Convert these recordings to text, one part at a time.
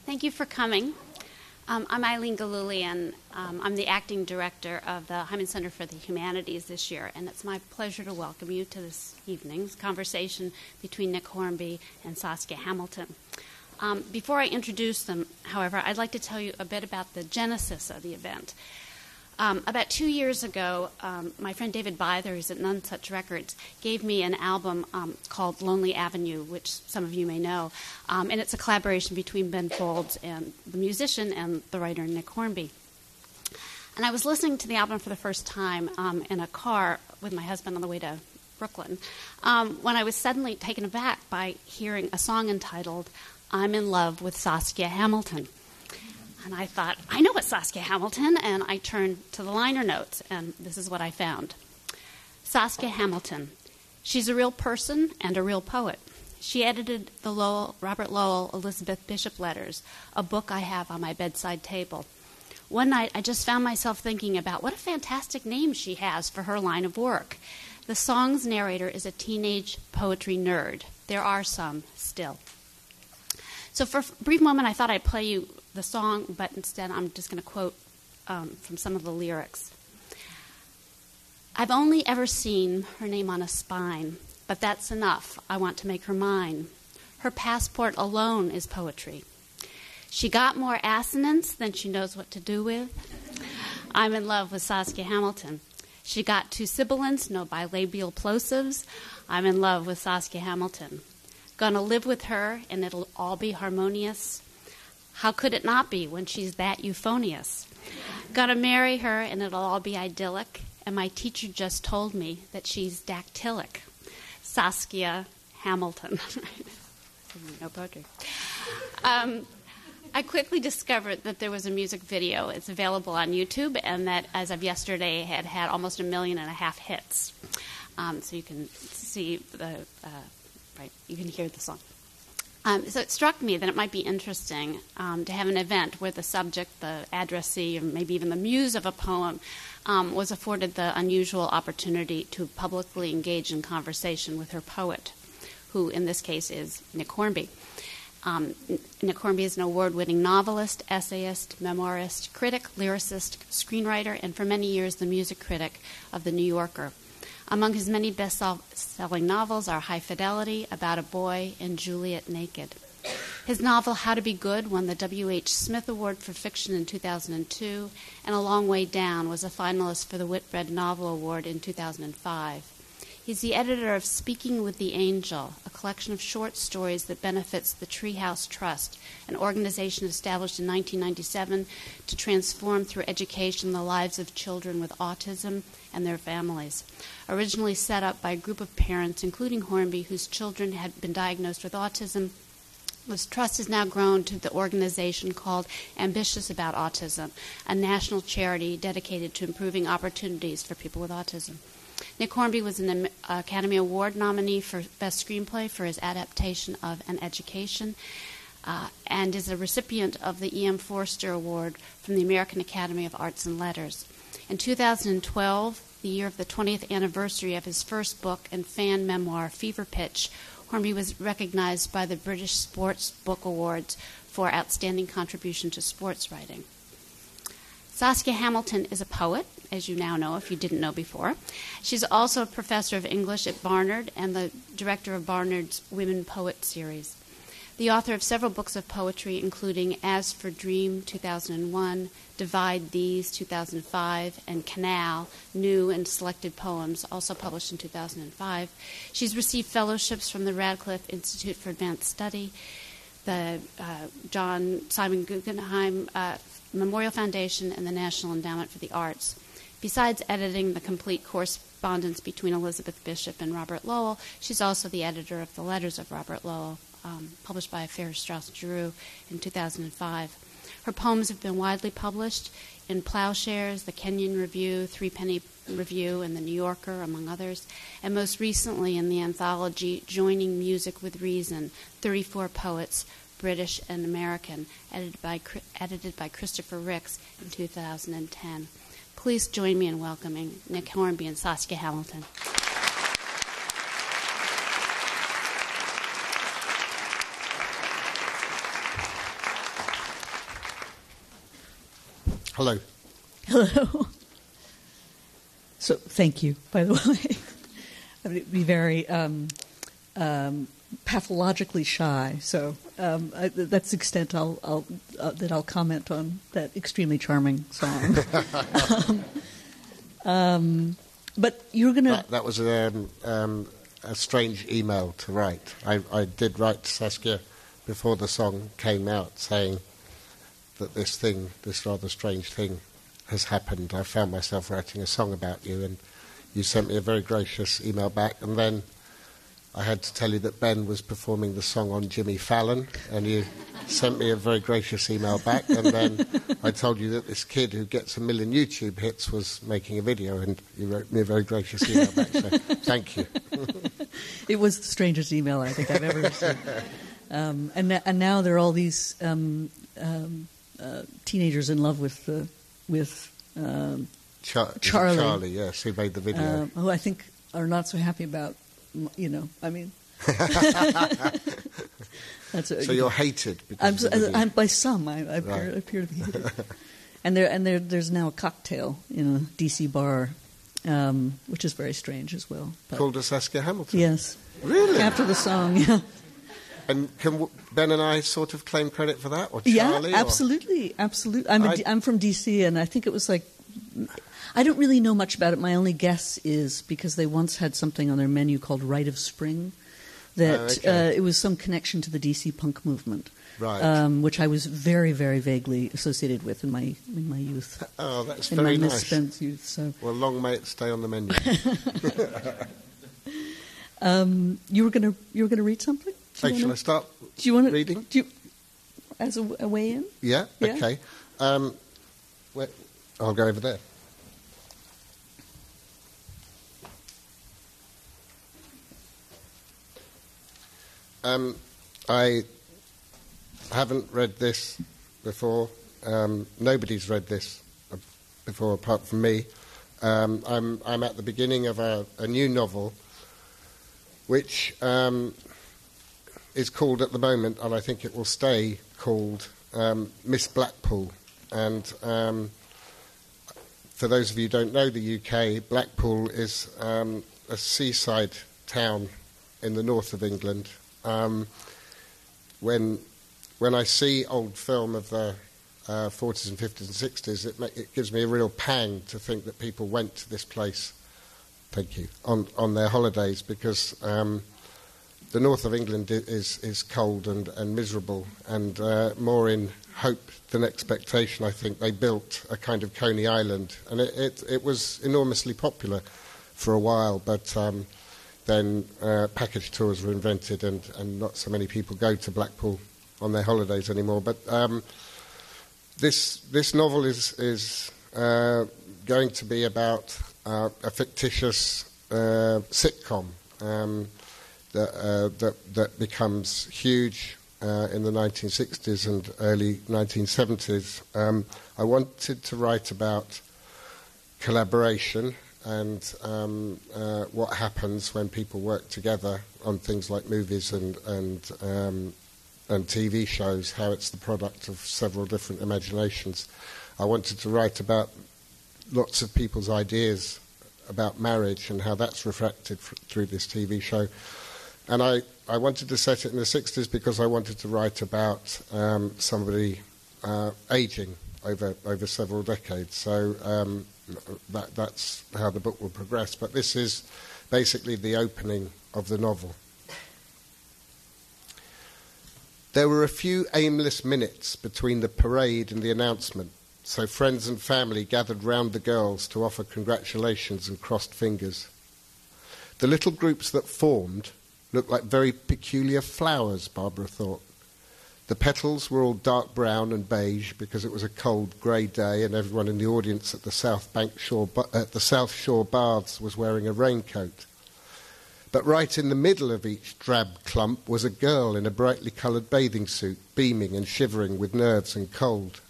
Thank you for coming. I'm Eileen Galuli, and I'm the acting director of the Heyman Center for the Humanities this year, and it's my pleasure to welcome you to this evening's conversation between Nick Hornby and Saskia Hamilton. Before I introduce them, however, I'd like to tell you a bit about the genesis of the event. About 2 years ago, my friend David Byther, who's at None Such Records, gave me an album called Lonely Avenue, which some of you may know. And it's a collaboration between Ben Folds, and the musician, and the writer Nick Hornby. And I was listening to the album for the first time in a car with my husband on the way to Brooklyn when I was suddenly taken aback by hearing a song entitled I'm in Love with Saskia Hamilton. And I thought, I know it's Saskia Hamilton, and I turned to the liner notes, and this is what I found. Saskia Hamilton. She's a real person and a real poet. She edited the Robert Lowell Elizabeth Bishop letters, a book I have on my bedside table. One night, I just found myself thinking about what a fantastic name she has for her line of work. The song's narrator is a teenage poetry nerd. There are some still. So for a brief moment, I thought I'd play you the song, but instead I'm just going to quote from some of the lyrics. I've only ever seen her name on a spine, but that's enough. I want to make her mine. Her passport alone is poetry. She got more assonance than she knows what to do with. I'm in love with Saskia Hamilton. She got two sibilants, no bilabial plosives. I'm in love with Saskia Hamilton. Gonna live with her, and it'll all be harmonious. How could it not be when she's that euphonious? Gonna marry her, and it'll all be idyllic. And my teacher just told me that she's dactylic. Saskia Hamilton. No poetry. I quickly discovered that there was a music video. It's available on YouTube, and that, as of yesterday, had almost 1.5 million hits. So you can see right, you can hear the song. So it struck me that it might be interesting to have an event where the subject, the addressee, or maybe even the muse of a poem was afforded the unusual opportunity to publicly engage in conversation with her poet, who in this case is Nick Hornby. Nick Hornby is an award-winning novelist, essayist, memoirist, critic, lyricist, screenwriter, and for many years the music critic of The New Yorker. Among his many best-selling novels are High Fidelity, About a Boy, and Juliet Naked. His novel How to Be Good won the W.H. Smith Award for Fiction in 2002, and A Long Way Down was a finalist for the Whitbread Novel Award in 2005. He's the editor of Speaking with the Angel, a collection of short stories that benefits the Treehouse Trust, an organization established in 1997 to transform through education the lives of children with autism and their families. Originally set up by a group of parents, including Hornby, whose children had been diagnosed with autism, this trust has now grown to the organization called Ambitious About Autism, a national charity dedicated to improving opportunities for people with autism. Nick Hornby was an Academy Award nominee for Best Screenplay for his adaptation of An Education, and is a recipient of the E.M. Forster Award from the American Academy of Arts and Letters. In 2012, the year of the 20th anniversary of his first book and fan memoir, Fever Pitch, Hornby was recognized by the British Sports Book Awards for outstanding contribution to sports writing. Saskia Hamilton is a poet, as you now know if you didn't know before. She's also a professor of English at Barnard and the director of Barnard's Women Poet series. The author of several books of poetry, including As for Dream, 2001, Divide These, 2005, and Canal, New and Selected Poems, also published in 2005. She's received fellowships from the Radcliffe Institute for Advanced Study, the John Simon Guggenheim Memorial Foundation, and the National Endowment for the Arts. Besides editing the complete correspondence between Elizabeth Bishop and Robert Lowell, she's also the editor of the Letters of Robert Lowell, published by Fair Strauss Giroux in 2005. Her poems have been widely published in Plowshares, the Kenyon Review, Threepenny Review, and the New Yorker, among others, and most recently in the anthology Joining Music with Reason, 34 Poets, British and American, edited by Christopher Ricks in 2010. Please join me in welcoming Nick Hornby and Saskia Hamilton. Hello. Hello. So, thank you, by the way. I would be very pathologically shy, so that's the extent I'll comment on that extremely charming song. But you're going to... That was a strange email to write. I did write to Saskia before the song came out saying that this rather strange thing has happened. I found myself writing a song about you, and you sent me a very gracious email back, and then I had to tell you that Ben was performing the song on Jimmy Fallon, and you sent me a very gracious email back, and then I told you that this kid who gets 1 million YouTube hits was making a video, and you wrote me a very gracious email back, so thank you. It was the strangest email I think I've ever received. And now there are all these teenagers in love with Charlie, yes, who made the video. Who I think are not so happy about, I mean... So you're hated because I'm by some. I right. appear to be hated. And there's now a cocktail in a DC bar, which is very strange as well. But called a Saskia Hamilton? Yes. Really? After the song, yeah. And can Ben and I sort of claim credit for that? Or Charlie? Yeah, absolutely. Absolutely. I'm from DC, and I think it was like... I don't really know much about it. My only guess is because they once had something on their menu called Rite of Spring, that it was some connection to the DC punk movement, right? Which I was very, very vaguely associated with in my youth. Oh, that's in very my nice. Misspent youth. So. Well, long may it stay on the menu. You were gonna read something? Shall I start? Do you want reading? As a way in? Yeah. Okay. I'll go over there. I haven't read this before. Nobody's read this before apart from me. I'm at the beginning of a new novel, which is called at the moment, and I think it will stay called, Miss Blackpool. And for those of you who don't know the UK, Blackpool is a seaside town in the north of England. When I see old film of the 40s and 50s and 60s, it gives me a real pang to think that people went to this place, thank you, on their holidays, because the north of England is cold and miserable, and more in hope than expectation, I think. They built a kind of Coney Island, and it was enormously popular for a while, but then package tours were invented, and not so many people go to Blackpool on their holidays anymore. But this novel is going to be about a fictitious sitcom that becomes huge in the 1960s and early 1970s. I wanted to write about collaboration and what happens when people work together on things like movies and TV shows, how it's the product of several different imaginations. I wanted to write about lots of people's ideas about marriage and how that's reflected through this TV show. And I wanted to set it in the 60s because I wanted to write about somebody aging over several decades. So that's how the book will progress. But this is basically the opening of the novel. There were a few aimless minutes between the parade and the announcement, so friends and family gathered round the girls to offer congratulations and crossed fingers. The little groups that formed looked like very peculiar flowers, Barbara thought. The petals were all dark brown and beige because it was a cold, grey day, and everyone in the audience at the South Shore Baths was wearing a raincoat. But right in the middle of each drab clump was a girl in a brightly coloured bathing suit, beaming and shivering with nerves and cold.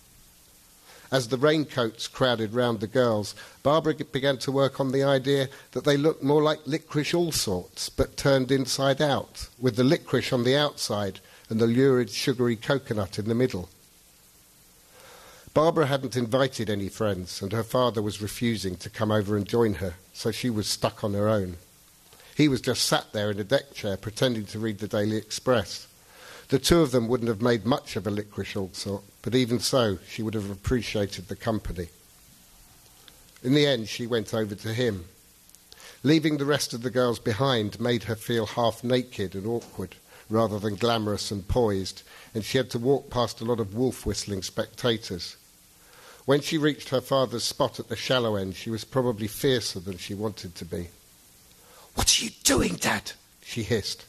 As the raincoats crowded round the girls, Barbara began to work on the idea that they looked more like licorice all sorts, but turned inside out, with the licorice on the outside and the lurid sugary coconut in the middle. Barbara hadn't invited any friends, and her father was refusing to come over and join her, so she was stuck on her own. He was just sat there in a deck chair pretending to read the Daily Express. The two of them wouldn't have made much of a licorice sort, but even so, she would have appreciated the company. In the end, she went over to him. Leaving the rest of the girls behind made her feel half naked and awkward, rather than glamorous and poised, and she had to walk past a lot of wolf-whistling spectators. When she reached her father's spot at the shallow end, she was probably fiercer than she wanted to be. "What are you doing, Dad?" she hissed.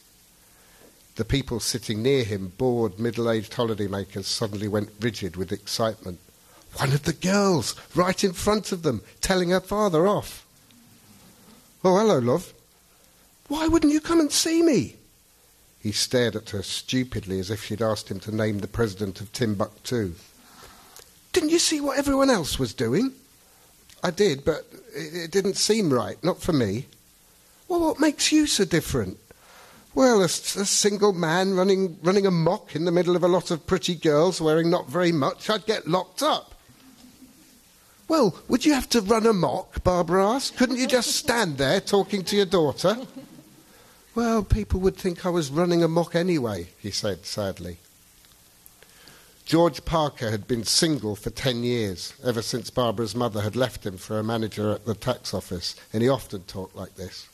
The people sitting near him, bored, middle-aged holidaymakers, suddenly went rigid with excitement. One of the girls, right in front of them, telling her father off. "Oh, hello, love. Why wouldn't you come and see me?" He stared at her stupidly as if she'd asked him to name the president of Timbuktu. "Didn't you see what everyone else was doing?" "I did, but it didn't seem right, not for me." "Well, what makes you so different?" "Well, a single man running amok in the middle of a lot of pretty girls wearing not very much, I'd get locked up." "Well, would you have to run amok?" Barbara asked. "Couldn't you just stand there talking to your daughter?" "Well, people would think I was running amok anyway," he said sadly. George Parker had been single for 10 years, ever since Barbara's mother had left him for a manager at the tax office, and he often talked like this.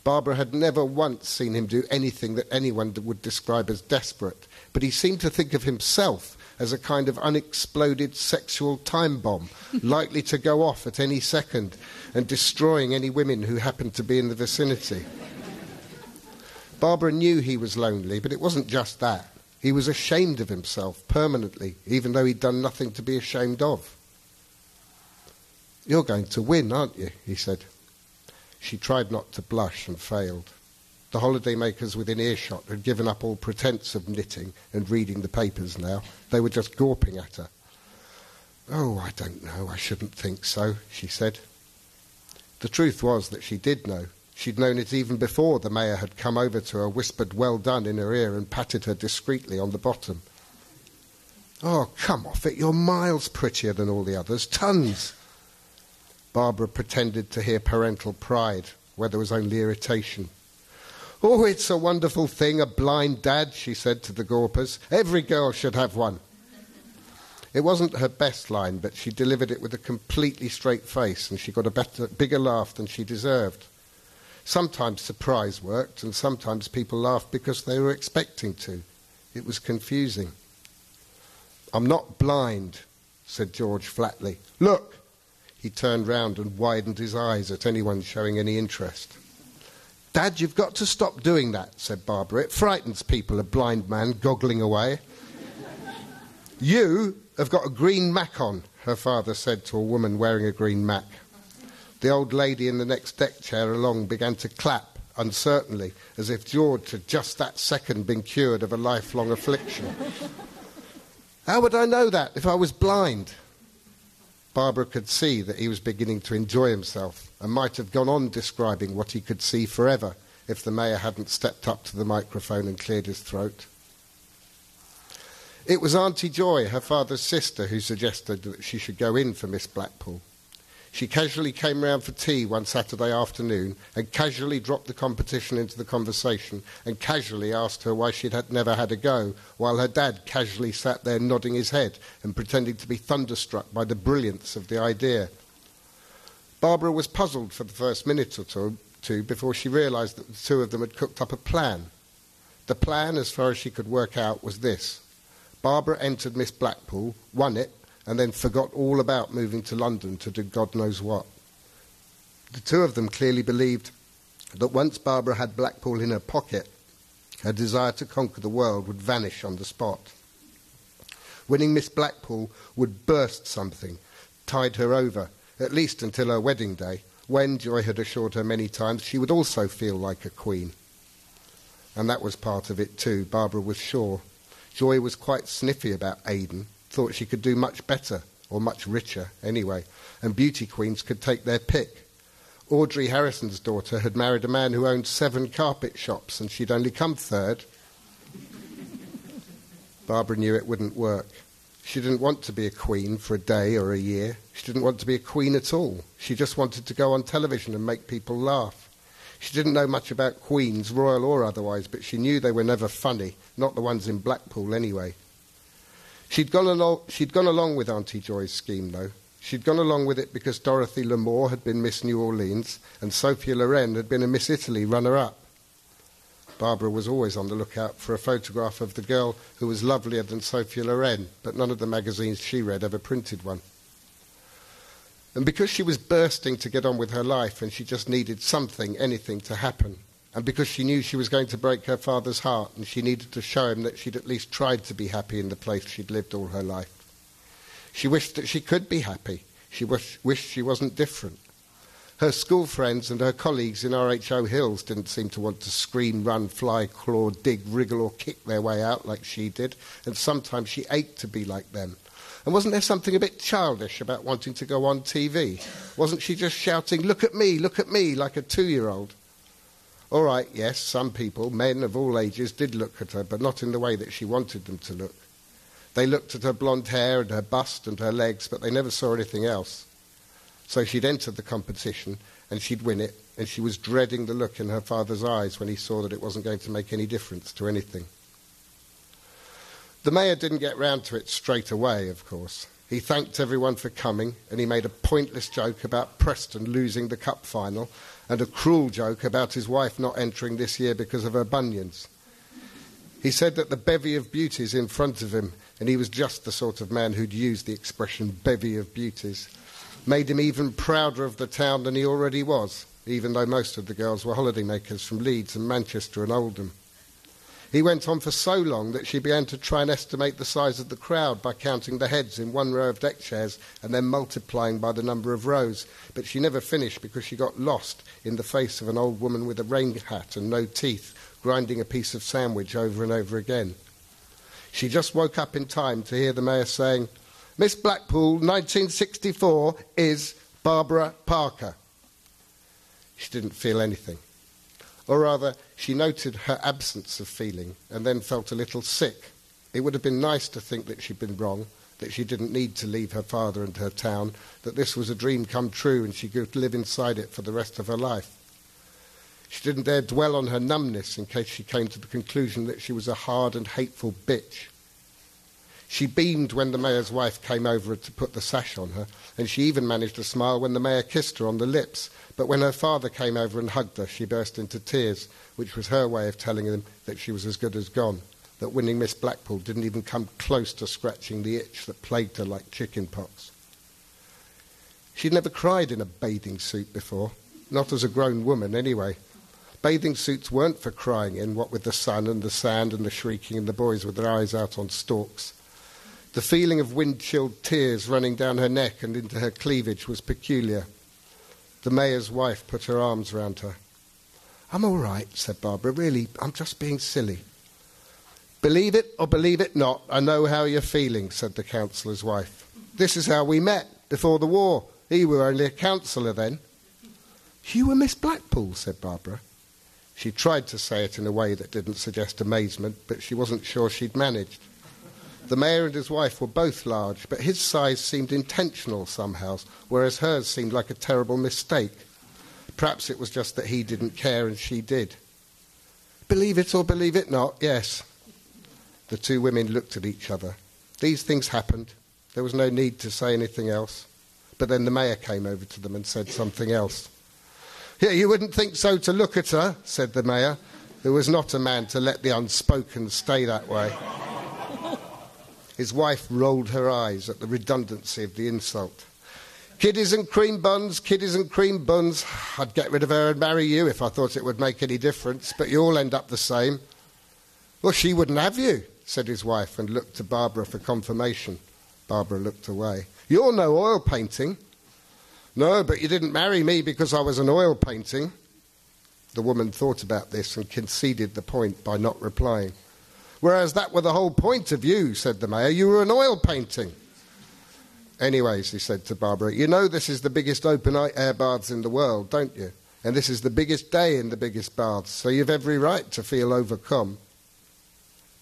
Barbara had never once seen him do anything that anyone would describe as desperate, but he seemed to think of himself as a kind of unexploded sexual time bomb, likely to go off at any second and destroying any women who happened to be in the vicinity. Barbara knew he was lonely, but it wasn't just that. He was ashamed of himself permanently, even though he'd done nothing to be ashamed of. "You're going to win, aren't you?" he said. She tried not to blush and failed. The holidaymakers within earshot had given up all pretence of knitting and reading the papers now. They were just gawping at her. "Oh, I don't know, I shouldn't think so," she said. The truth was that she did know. She'd known it even before the mayor had come over to her, whispered "well done" in her ear and patted her discreetly on the bottom. "Oh, come off it, you're miles prettier than all the others, tons." Barbara pretended to hear parental pride, where there was only irritation. "Oh, it's a wonderful thing, a blind dad," she said to the gawpers. "Every girl should have one." It wasn't her best line, but she delivered it with a completely straight face, and she got a bigger laugh than she deserved. Sometimes surprise worked, and sometimes people laughed because they were expecting to. It was confusing. "I'm not blind," said George flatly. "Look!" He turned round and widened his eyes at anyone showing any interest. "Dad, you've got to stop doing that," said Barbara. "It frightens people, a blind man goggling away." "You have got a green mac on," her father said to a woman wearing a green mac. The old lady in the next deck chair along began to clap uncertainly, as if George had just that second been cured of a lifelong affliction. "How would I know that if I was blind?" Barbara could see that he was beginning to enjoy himself and might have gone on describing what he could see forever if the mayor hadn't stepped up to the microphone and cleared his throat. It was Auntie Joy, her father's sister, who suggested that she should go in for Miss Blackpool. She casually came round for tea one Saturday afternoon and casually dropped the competition into the conversation and casually asked her why she'd never had a go, while her dad casually sat there nodding his head and pretending to be thunderstruck by the brilliance of the idea. Barbara was puzzled for the first minute or two before she realised that the two of them had cooked up a plan. The plan, as far as she could work out, was this. Barbara entered Miss Blackpool, won it, and then forgot all about moving to London to do God knows what. The two of them clearly believed that once Barbara had Blackpool in her pocket, her desire to conquer the world would vanish on the spot. Winning Miss Blackpool would burst something, tide her over, at least until her wedding day, when, Joy had assured her many times, she would also feel like a queen. And that was part of it too, Barbara was sure. Joy was quite sniffy about Aidan, thought she could do much better, or much richer anyway, and beauty queens could take their pick. Audrey Harrison's daughter had married a man who owned 7 carpet shops, and she'd only come third. Barbara knew it wouldn't work. She didn't want to be a queen for a day or a year. She didn't want to be a queen at all. She just wanted to go on television and make people laugh. She didn't know much about queens, royal or otherwise, but she knew they were never funny, not the ones in Blackpool anyway. She'd gone along with Auntie Joy's scheme, though. She'd gone along with it because Dorothy L'Amour had been Miss New Orleans and Sophia Loren had been a Miss Italy runner-up. Barbara was always on the lookout for a photograph of the girl who was lovelier than Sophia Loren, but none of the magazines she read ever printed one. And because she was bursting to get on with her life and she just needed something, anything to happen, and because she knew she was going to break her father's heart and she needed to show him that she'd at least tried to be happy in the place she'd lived all her life, she wished that she could be happy. She wished she wasn't different. Her school friends and her colleagues in RHO Hills didn't seem to want to scream, run, fly, claw, dig, wriggle or kick their way out like she did, and sometimes she ached to be like them. And wasn't there something a bit childish about wanting to go on TV? Wasn't she just shouting, look at me, like a 2-year-old? All right, yes, some people, men of all ages, did look at her, but not in the way that she wanted them to look. They looked at her blonde hair and her bust and her legs, but they never saw anything else. So she'd enter the competition and she'd win it, and she was dreading the look in her father's eyes when he saw that it wasn't going to make any difference to anything. The mayor didn't get round to it straight away, of course. He thanked everyone for coming, and he made a pointless joke about Preston losing the cup final and a cruel joke about his wife not entering this year because of her bunions. He said that the bevy of beauties in front of him, and he was just the sort of man who'd use the expression bevy of beauties, made him even prouder of the town than he already was, even though most of the girls were holidaymakers from Leeds and Manchester and Oldham. He went on for so long that she began to try and estimate the size of the crowd by counting the heads in one row of deck chairs and then multiplying by the number of rows. But she never finished because she got lost in the face of an old woman with a rain hat and no teeth, grinding a piece of sandwich over and over again. She just woke up in time to hear the mayor saying, Miss Blackpool, 1964, is Barbara Parker. She didn't feel anything. Or rather, she noted her absence of feeling and then felt a little sick. It would have been nice to think that she'd been wrong, that she didn't need to leave her father and her town, that this was a dream come true and she could live inside it for the rest of her life. She didn't dare dwell on her numbness in case she came to the conclusion that she was a hard and hateful bitch. She beamed when the mayor's wife came over to put the sash on her, and she even managed to smile when the mayor kissed her on the lips. But when her father came over and hugged her, she burst into tears, which was her way of telling him that she was as good as gone, that winning Miss Blackpool didn't even come close to scratching the itch that plagued her like chicken pox. She'd never cried in a bathing suit before, not as a grown woman anyway. Bathing suits weren't for crying in, what with the sun and the sand and the shrieking and the boys with their eyes out on stalks. The feeling of wind-chilled tears running down her neck and into her cleavage was peculiar. The mayor's wife put her arms round her. I'm all right, said Barbara. Really, I'm just being silly. Believe it or believe it not, I know how you're feeling, said the councillor's wife. This is how we met, before the war. You were only a councillor then. You were Miss Blackpool, said Barbara. She tried to say it in a way that didn't suggest amazement, but she wasn't sure she'd managed. The mayor and his wife were both large, but his size seemed intentional somehow, whereas hers seemed like a terrible mistake. Perhaps it was just that he didn't care and she did. Believe it or believe it not, yes. The two women looked at each other. These things happened. There was no need to say anything else. But then the mayor came over to them and said something else. Yeah, you wouldn't think so to look at her, said the mayor, who was not a man to let the unspoken stay that way. His wife rolled her eyes at the redundancy of the insult. Kiddies and cream buns, kiddies and cream buns. I'd get rid of her and marry you if I thought it would make any difference, but you all end up the same. Well, she wouldn't have you, said his wife, and looked to Barbara for confirmation. Barbara looked away. You're no oil painting. No, but you didn't marry me because I was an oil painting. The woman thought about this and conceded the point by not replying. Whereas that were the whole point of you, said the mayor. You were an oil painting. Anyways, he said to Barbara, you know this is the biggest open-air baths in the world, don't you? And this is the biggest day in the biggest baths, so you've every right to feel overcome.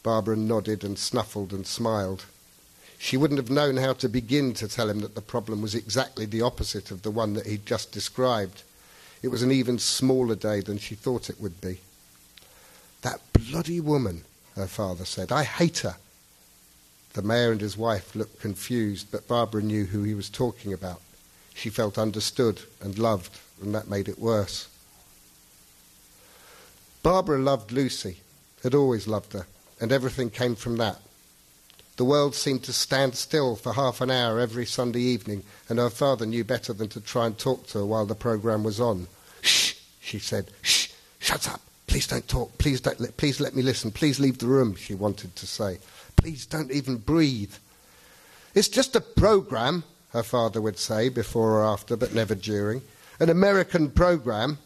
Barbara nodded and snuffled and smiled. She wouldn't have known how to begin to tell him that the problem was exactly the opposite of the one that he'd just described. It was an even smaller day than she thought it would be. "That bloody woman," her father said. "I hate her." The mayor and his wife looked confused, but Barbara knew who he was talking about. She felt understood and loved, and that made it worse. Barbara loved Lucy, had always loved her, and everything came from that. The world seemed to stand still for half an hour every Sunday evening, and her father knew better than to try and talk to her while the programme was on. "Shh," she said. "Shh, shut up. Please don't talk. Please let me listen. Please leave the room," she wanted to say. "Please don't even breathe." "It's just a programme," her father would say before or after, but never during. "An American programme."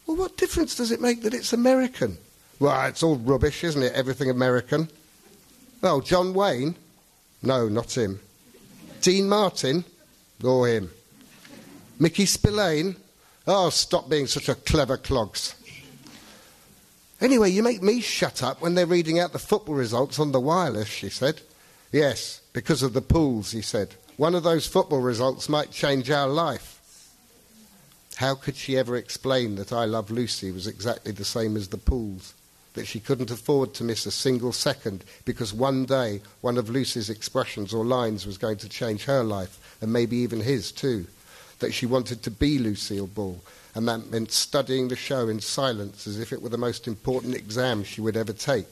"Well, what difference does it make that it's American?" "Well, it's all rubbish, isn't it? Everything American." "Oh, John Wayne?" "No, not him." "Dean Martin?" "Or him." "Mickey Spillane?" "Oh, stop being such a clever clogs." "Anyway, you make me shut up when they're reading out the football results on the wireless," she said. "Yes, because of the pools," he said. "One of those football results might change our life." How could she ever explain that "I Love Lucy" was exactly the same as the pools? That she couldn't afford to miss a single second because one day one of Lucy's expressions or lines was going to change her life, and maybe even his too. That she wanted to be Lucille Ball, and that meant studying the show in silence as if it were the most important exam she would ever take.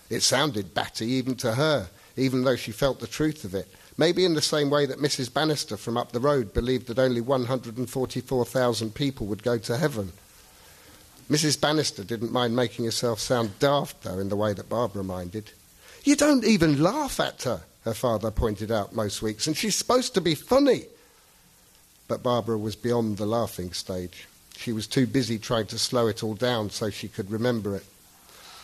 It sounded batty even to her, even though she felt the truth of it. Maybe in the same way that Mrs. Bannister from up the road believed that only 144,000 people would go to heaven. Mrs. Bannister didn't mind making herself sound daft, though, in the way that Barbara minded. "You don't even laugh at her," her father pointed out most weeks, "and she's supposed to be funny." But Barbara was beyond the laughing stage. She was too busy trying to slow it all down so she could remember it.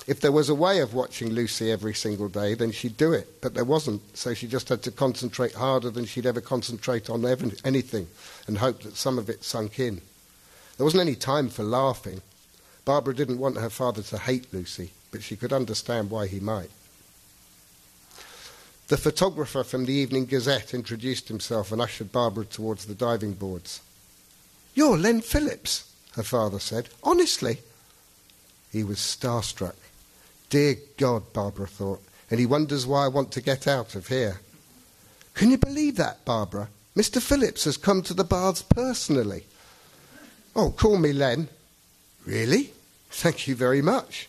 If there was a way of watching Lucy every single day, then she'd do it. But there wasn't, so she just had to concentrate harder than she'd ever concentrate on anything and hope that some of it sunk in. There wasn't any time for laughing. Barbara didn't want her father to hate Lucy, but she could understand why he might. The photographer from the Evening Gazette introduced himself and ushered Barbara towards the diving boards. "You're Len Phillips," her father said. "Honestly?" He was starstruck. Dear God, Barbara thought, and he wonders why I want to get out of here. "Can you believe that, Barbara? Mr. Phillips has come to the baths personally." "Oh, call me Len." "Really? Thank you very much."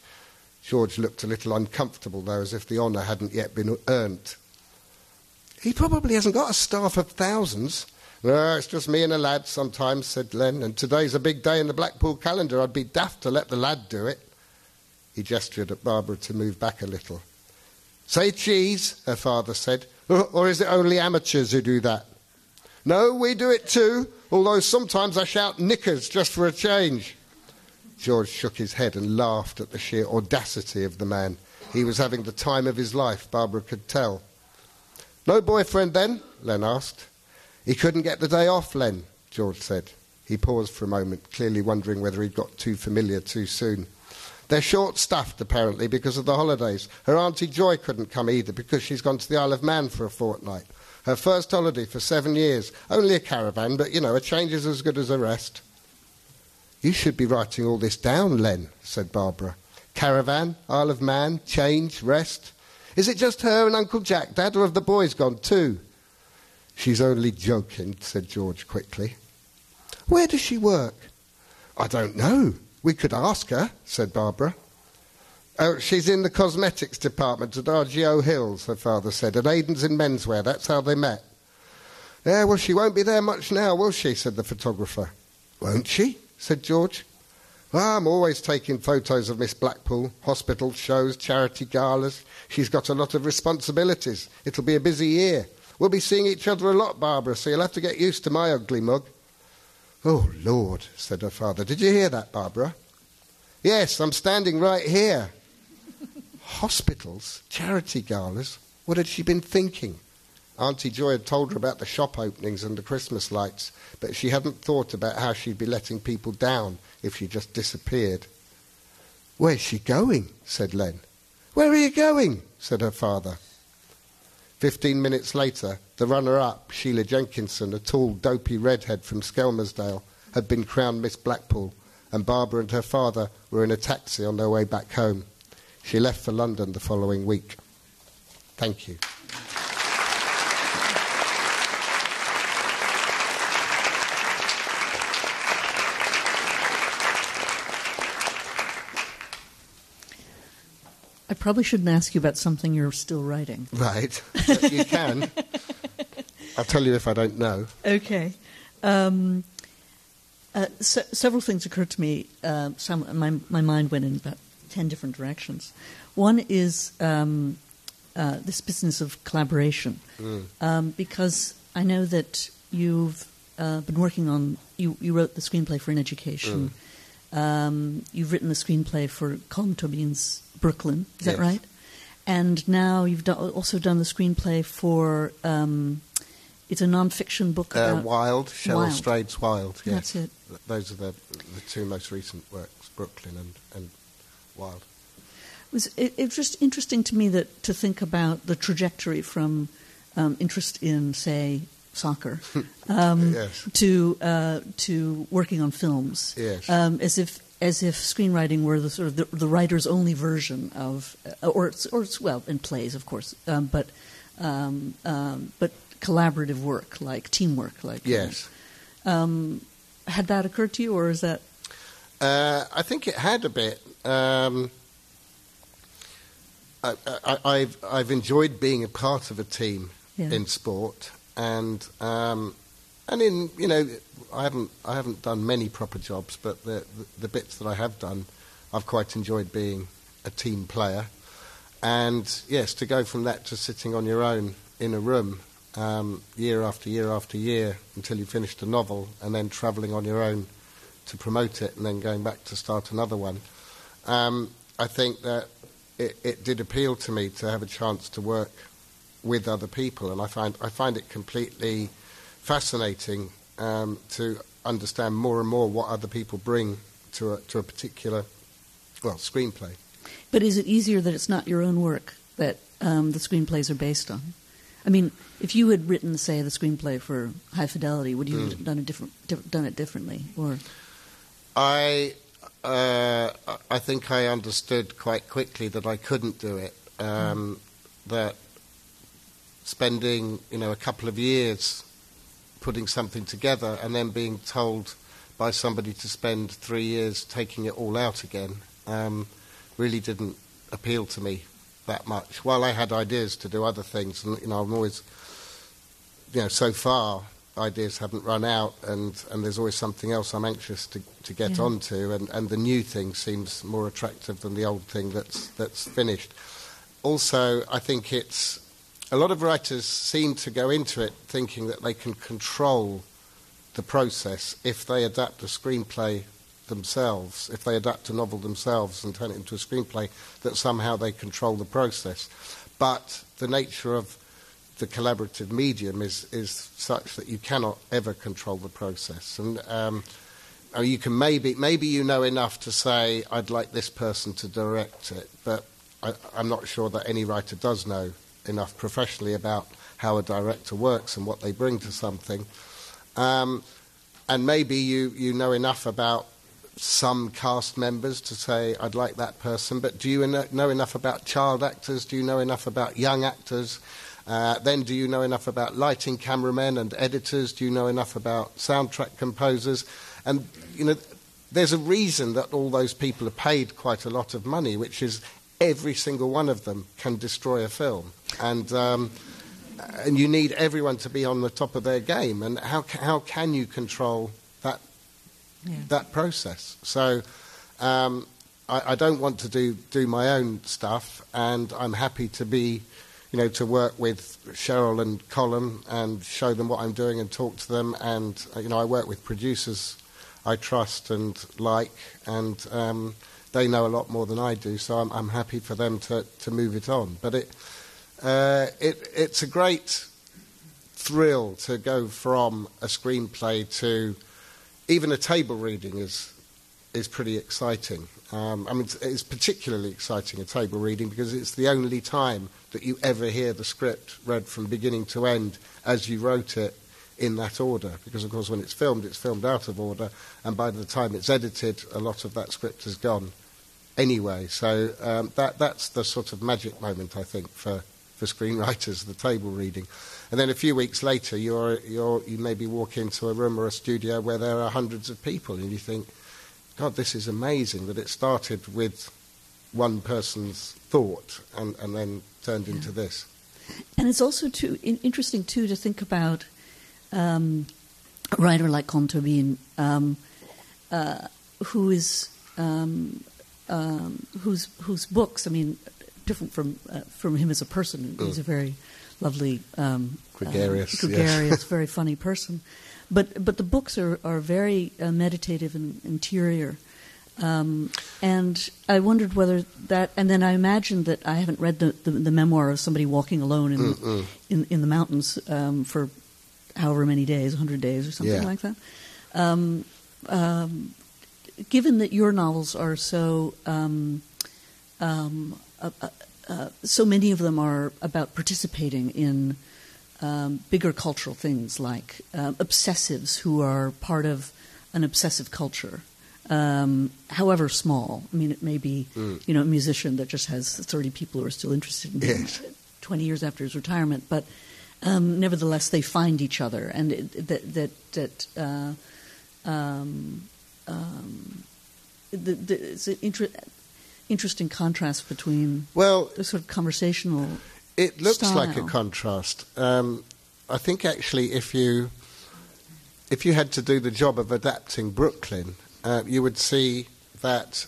George looked a little uncomfortable, though, as if the honour hadn't yet been earned. "He probably hasn't got a staff of thousands." "No, it's just me and a lad sometimes," said Len, "and today's a big day in the Blackpool calendar. I'd be daft to let the lad do it." He gestured at Barbara to move back a little. "Say cheese," her father said. Or is it only amateurs who do that?" "No, we do it too, although sometimes I shout knickers just for a change." George shook his head and laughed at the sheer audacity of the man. He was having the time of his life, Barbara could tell. "No boyfriend then?" Len asked. "He couldn't get the day off, Len," George said. He paused for a moment, clearly wondering whether he'd got too familiar too soon. "They're short-staffed, apparently, because of the holidays. Her Auntie Joy couldn't come either because she's gone to the Isle of Man for a fortnight. Her first holiday for 7 years. Only a caravan, but, a change is as good as a rest." "You should be writing all this down, Len," said Barbara. "Caravan, Isle of Man, change, rest. Is it just her and Uncle Jack, Dad, or have the boys gone too?" "She's only joking," said George quickly. "Where does she work?" "I don't know. We could ask her," said Barbara. "Oh, she's in the cosmetics department at RGO Hills," her father said, "and Aiden's in menswear. That's how they met." "Yeah, well, she won't be there much now, will she?" said the photographer. "Won't she?" said George. "Well, I'm always taking photos of Miss Blackpool, hospital shows, charity galas. She's got a lot of responsibilities. It'll be a busy year. We'll be seeing each other a lot, Barbara, so you'll have to get used to my ugly mug." "Oh, Lord," said her father. "Did you hear that, Barbara?" "Yes, I'm standing right here." Hospitals, charity galas. What had she been thinking? Auntie Joy had told her about the shop openings and the Christmas lights, but she hadn't thought about how she'd be letting people down if she just disappeared. "Where's she going?" said Len. "Where are you going?" said her father. 15 minutes later, the runner-up, Sheila Jenkinson, a tall, dopey redhead from Skelmersdale, had been crowned Miss Blackpool, and Barbara and her father were in a taxi on their way back home. She left for London the following week. Thank you. I probably shouldn't ask you about something you're still writing. Right. You can. I'll tell you if I don't know. Okay. Several things occurred to me. My mind went in about 10 different directions. One is this business of collaboration, because I know that you've been working on. You wrote the screenplay for In Education. You've written the screenplay for Colm Tobin's Brooklyn. Is that right? And now you've also done the screenplay for. It's a non-fiction book about Wild, Cheryl Strayed's Wild. Yes. That's it. Those are the two most recent works, Brooklyn and Wild. It was just interesting to me to think about the trajectory from interest in, say, soccer to working on films, as if screenwriting were the sort of the writer's only version of, or in plays, of course, but collaborative work, like teamwork, like yes. Had that occurred to you, or is that? I think it had a bit. I've enjoyed being a part of a team in sport, and in I haven't done many proper jobs, but the bits that I have done, I've quite enjoyed being a team player, and yes, to go from that to sitting on your own in a room. Year after year after year until you finished a novel, and then travelling on your own to promote it, and then going back to start another one. I think that it did appeal to me to have a chance to work with other people, and I find it completely fascinating to understand more and more what other people bring to a particular screenplay. But is it easier that it's not your own work that the screenplays are based on? I mean, if you had written, say, the screenplay for High Fidelity, would you have done it differently? Or I think I understood quite quickly that I couldn't do it. That spending a couple of years putting something together and then being told by somebody to spend 3 years taking it all out again really didn't appeal to me that much. While I had ideas to do other things, and I'm always, so far ideas haven't run out, and there's always something else I'm anxious to get onto, and the new thing seems more attractive than the old thing that's finished. Also, I think it's a lot of writers seem to go into it thinking that they can control the process if they adapt a screenplay themselves, if they adapt a novel themselves and turn it into a screenplay, that somehow they control the process. But the nature of the collaborative medium is such that you cannot ever control the process. And you can maybe enough to say, I'd like this person to direct it, but I'm not sure that any writer does know enough professionally about how a director works and what they bring to something. And maybe you know enough about some cast members to say, I'd like that person, but do you know enough about child actors? Do you know enough about young actors? Then do you know enough about lighting cameramen and editors? Do you know enough about soundtrack composers? And, there's a reason that all those people are paid quite a lot of money, which is every single one of them can destroy a film. And you need everyone to be on the top of their game. And how can you control that process? So I don't want to do my own stuff, and I'm happy to be, to work with Cheryl and Colm and show them what I'm doing and talk to them. And, I work with producers I trust and like, and they know a lot more than I do, so I'm happy for them to move it on. But it's a great thrill to go from a screenplay to even a table reading is is pretty exciting. I mean, it's particularly exciting a table reading because it's the only time that you ever hear the script read from beginning to end as you wrote it in that order. Because, of course, when it's filmed out of order, and by the time it's edited, a lot of that script has gone anyway. So that's the sort of magic moment, I think, for screenwriters, the table reading. And then a few weeks later, you maybe walk into a room or a studio where there are hundreds of people, and you think, God, this is amazing that it started with one person's thought and then turned into this. And it's also interesting, too, to think about a writer like Hornby, whose books, I mean, different from him as a person. He's a very lovely, gregarious, very funny person. But the books are very meditative and interior. And I wondered whether that, and then I imagined that I haven't read the memoir of somebody walking alone in the mountains for however many days, 100 days or something like that. Given that your novels are so so many of them are about participating in bigger cultural things, like obsessives who are part of an obsessive culture, however small. I mean, it may be a musician that just has 30 people who are still interested in him 20 years after his retirement, but nevertheless they find each other, and it's an interesting contrast between the sort of conversational. It looks style. Like a contrast. I think actually, if you had to do the job of adapting Brooklyn, you would see that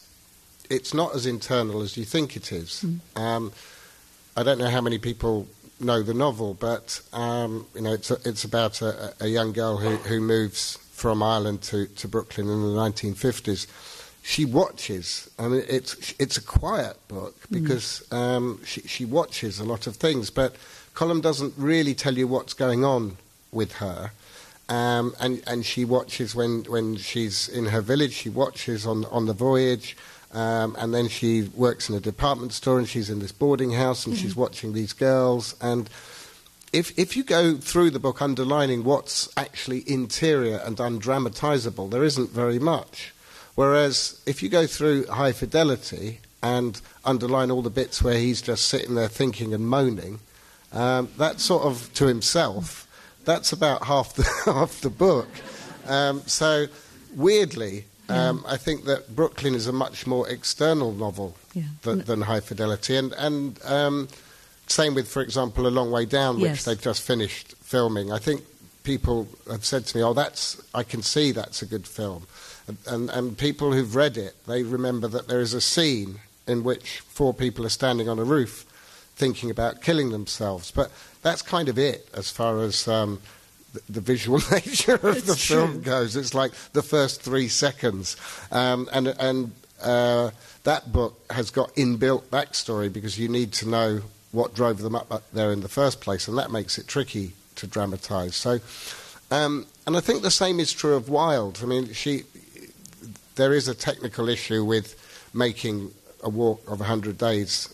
it's not as internal as you think it is. I don't know how many people know the novel, but it's about a young girl who moves from Ireland to Brooklyn in the 1950s. She watches. I mean, it's a quiet book because she watches a lot of things, but Colm doesn't really tell you what's going on with her. And she watches when she's in her village. She watches on the voyage, and then she works in a department store, and she's in this boarding house, and she's watching these girls. And if you go through the book underlining what's actually interior and undramatizable, there isn't very much. Whereas if you go through High Fidelity and underline all the bits where he's just sitting there thinking and moaning, that sort of to himself, that's about half the book. So weirdly, I think that Brooklyn is a much more external novel than High Fidelity, and same with, for example, A Long Way Down, which they've just finished filming. I think people have said to me, I can see that's a good film. And people who've read it, they remember that there is a scene in which 4 people are standing on a roof thinking about killing themselves. But that's kind of it as far as the visual nature of the film goes. It's like the first 3 seconds. And that book has got inbuilt backstory because you need to know what drove them up there in the first place, and that makes it tricky to dramatise. So, and I think the same is true of Wilde. I mean, there is a technical issue with making a walk of 100 days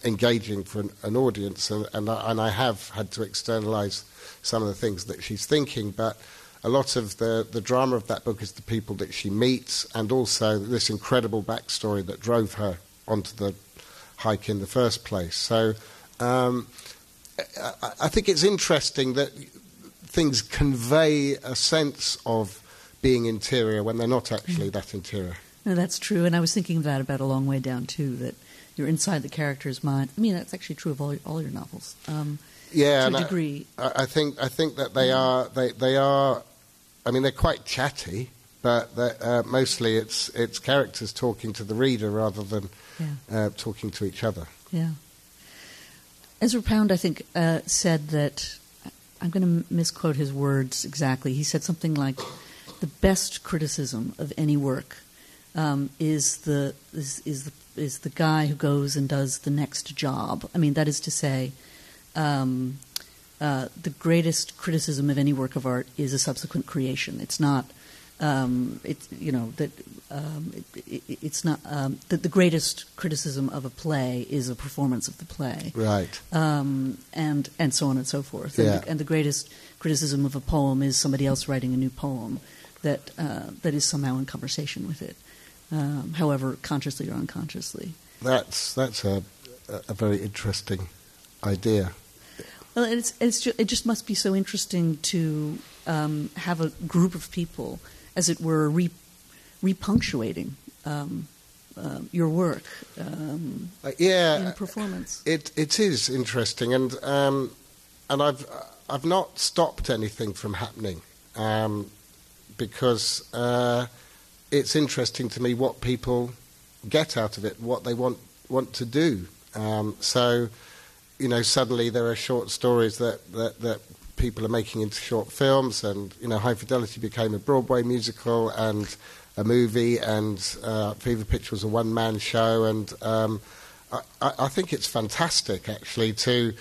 engaging for an audience, and I have had to externalise some of the things that she's thinking, but a lot of the drama of that book is the people that she meets, and also this incredible backstory that drove her onto the hike in the first place. So I think it's interesting that things convey a sense of being interior when they're not actually that interior. No, that's true, and I was thinking that about A Long Way Down too, that you're inside the character's mind. I mean, that's actually true of all your novels. To a degree. I think that they are. I mean, they're quite chatty, but mostly it's characters talking to the reader rather than talking to each other. Yeah. Ezra Pound, I think, said that, I'm going to misquote his words exactly. He said something like, "The best criticism of any work is the guy who goes and does the next job." I mean, that is to say, the greatest criticism of any work of art is a subsequent creation. It's not it's not that the greatest criticism of a play is a performance of the play, right? And so on and so forth. And the greatest criticism of a poem is somebody else writing a new poem that is somehow in conversation with it, however consciously or unconsciously. That's a very interesting idea. Well, it just must be so interesting to have a group of people, as it were, repunctuating your work in performance. It is interesting, and I've not stopped anything from happening because it's interesting to me what people get out of it, what they want to do. So, suddenly there are short stories that people are making into short films, and High Fidelity became a Broadway musical and a movie, and Fever Pitch was a one-man show, and I think it's fantastic actually to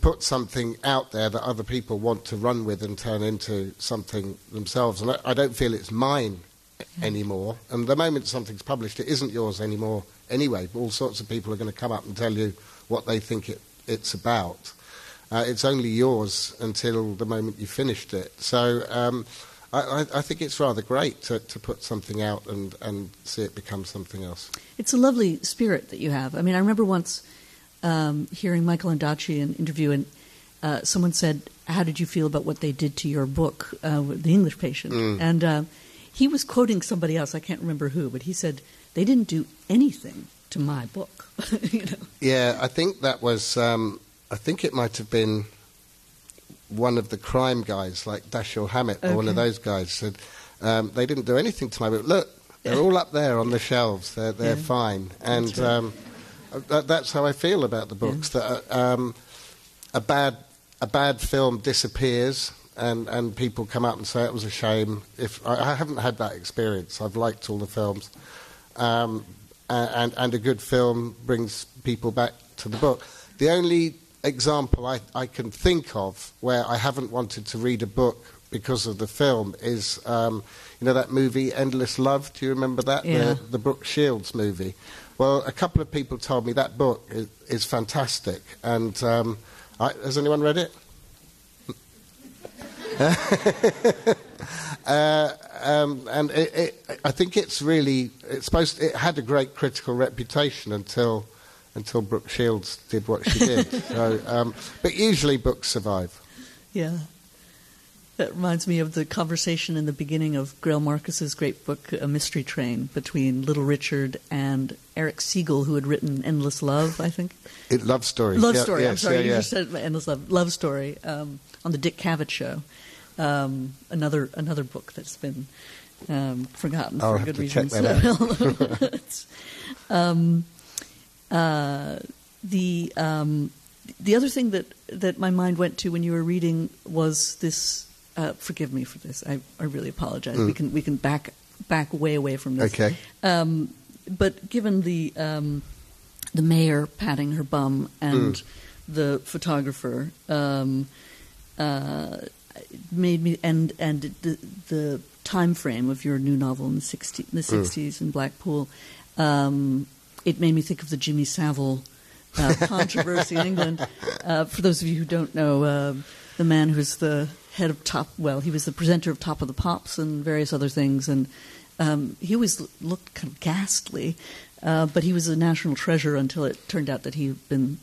put something out there that other people want to run with and turn into something themselves. And I don't feel it's mine anymore. And the moment something's published, it isn't yours anymore anyway. All sorts of people are going to come up and tell you what they think it's about. It's only yours until the moment you finished it. So I think it's rather great to put something out and see it become something else. It's a lovely spirit that you have. I mean, I remember once hearing Michael Ondaatje in an interview, and someone said, "How did you feel about what they did to your book, The English Patient?" And he was quoting somebody else, I can't remember who, but he said, "They didn't do anything to my book." Yeah, I think that was... I think it might have been one of the crime guys, like Dashiell Hammett, or one of those guys, said, they didn't do anything to my book. Look, they're all up there on the shelves. They're fine. And that's how I feel about the books, that a bad film disappears and people come up and say it was a shame. I haven't had that experience. I've liked all the films. And a good film brings people back to the book. The only example I can think of where I haven't wanted to read a book because of the film is, that movie Endless Love. Do you remember that? Yeah. The Brooke Shields movie. Well, a couple of people told me that book is fantastic. And has anyone read it? And I think it had a great critical reputation until Brooke Shields did what she did. So, but usually books survive. Yeah. That reminds me of the conversation in the beginning of Grail Marcus's great book, A Mystery Train, between Little Richard and Eric Siegel, who had written Endless Love, I think. Love Story. Love Story, I'm sorry. You just said Endless Love. Love Story, on the Dick Cavett Show. Another book that's been forgotten for good reasons. I'll have to check that out. The other thing that my mind went to when you were reading was this. Forgive me for this. I really apologize. We can back way away from this. Okay. But given the mayor patting her bum and the photographer made me and the time frame of your new novel in the 60s in Blackpool. It made me think of the Jimmy Savile controversy in England. For those of you who don't know, the man who's the head of he was the presenter of Top of the Pops and various other things, and he always looked kind of ghastly, but he was a national treasure until it turned out that he'd been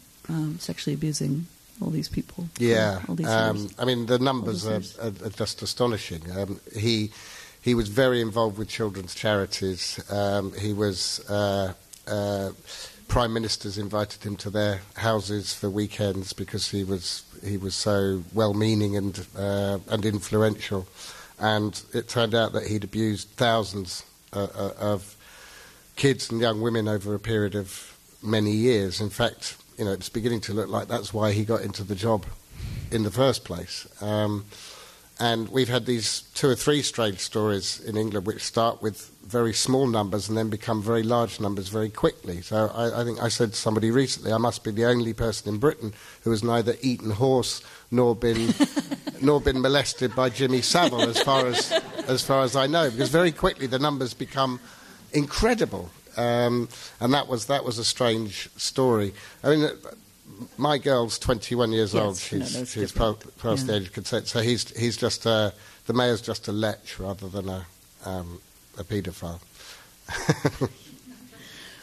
sexually abusing all these people. Yeah, all these years. I mean, the numbers are just astonishing. He was very involved with children's charities. He was... Prime ministers invited him to their houses for weekends because he was so well-meaning and influential, and it turned out that he'd abused thousands of kids and young women over a period of many years. In fact, it's beginning to look like that's why he got into the job in the first place. And we've had these 2 or 3 strange stories in England which start with very small numbers and then become very large numbers very quickly. So I think I said to somebody recently, I must be the only person in Britain who has neither eaten horse nor been molested by Jimmy Savile, as far as far as I know, because very quickly the numbers become incredible. And that was a strange story. I mean, my girl's 21 years old. She's past the age of consent. So he's just the mayor's just a lech rather than a paedophile.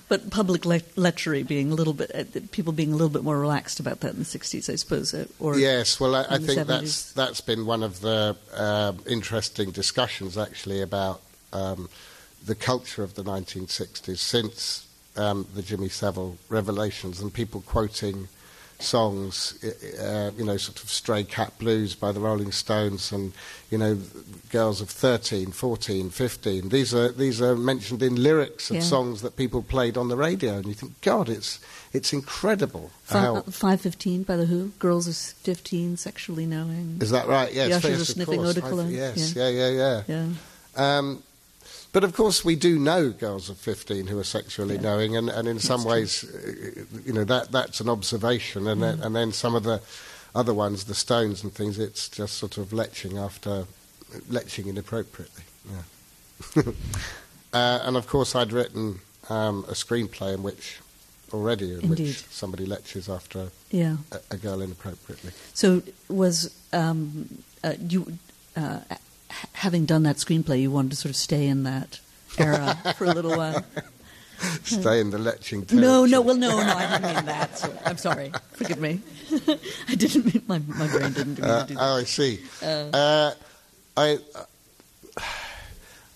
But public lechery being a little bit, people being a little bit more relaxed about that in the 60s, I suppose. Or yes, well, I think 70s. that's been one of the interesting discussions, actually, about the culture of the 1960s since the Jimmy Savile revelations, and people quoting songs, sort of Stray Cat Blues by the Rolling Stones, and, girls of 13, 14, 15. These are mentioned in lyrics of songs that people played on the radio, and you think, God, it's incredible. 5:15 by The Who, girls of 15 sexually knowing. Is that right? Yes. The Ushers are sniffing eau de cologne. Yes, yeah. But of course, we do know girls of 15 who are sexually knowing, and in some ways, that's an observation. And then some of the other ones, the Stones and things, it's just sort of leching inappropriately. Yeah. And of course, I'd written a screenplay in which somebody leches after a girl inappropriately. So was you? Having done that screenplay, you wanted to sort of stay in that era for a little while. Stay in the leching territory. No, I didn't mean that. So, I'm sorry. Forgive me. I didn't mean, my brain didn't mean to do that. Oh, I see.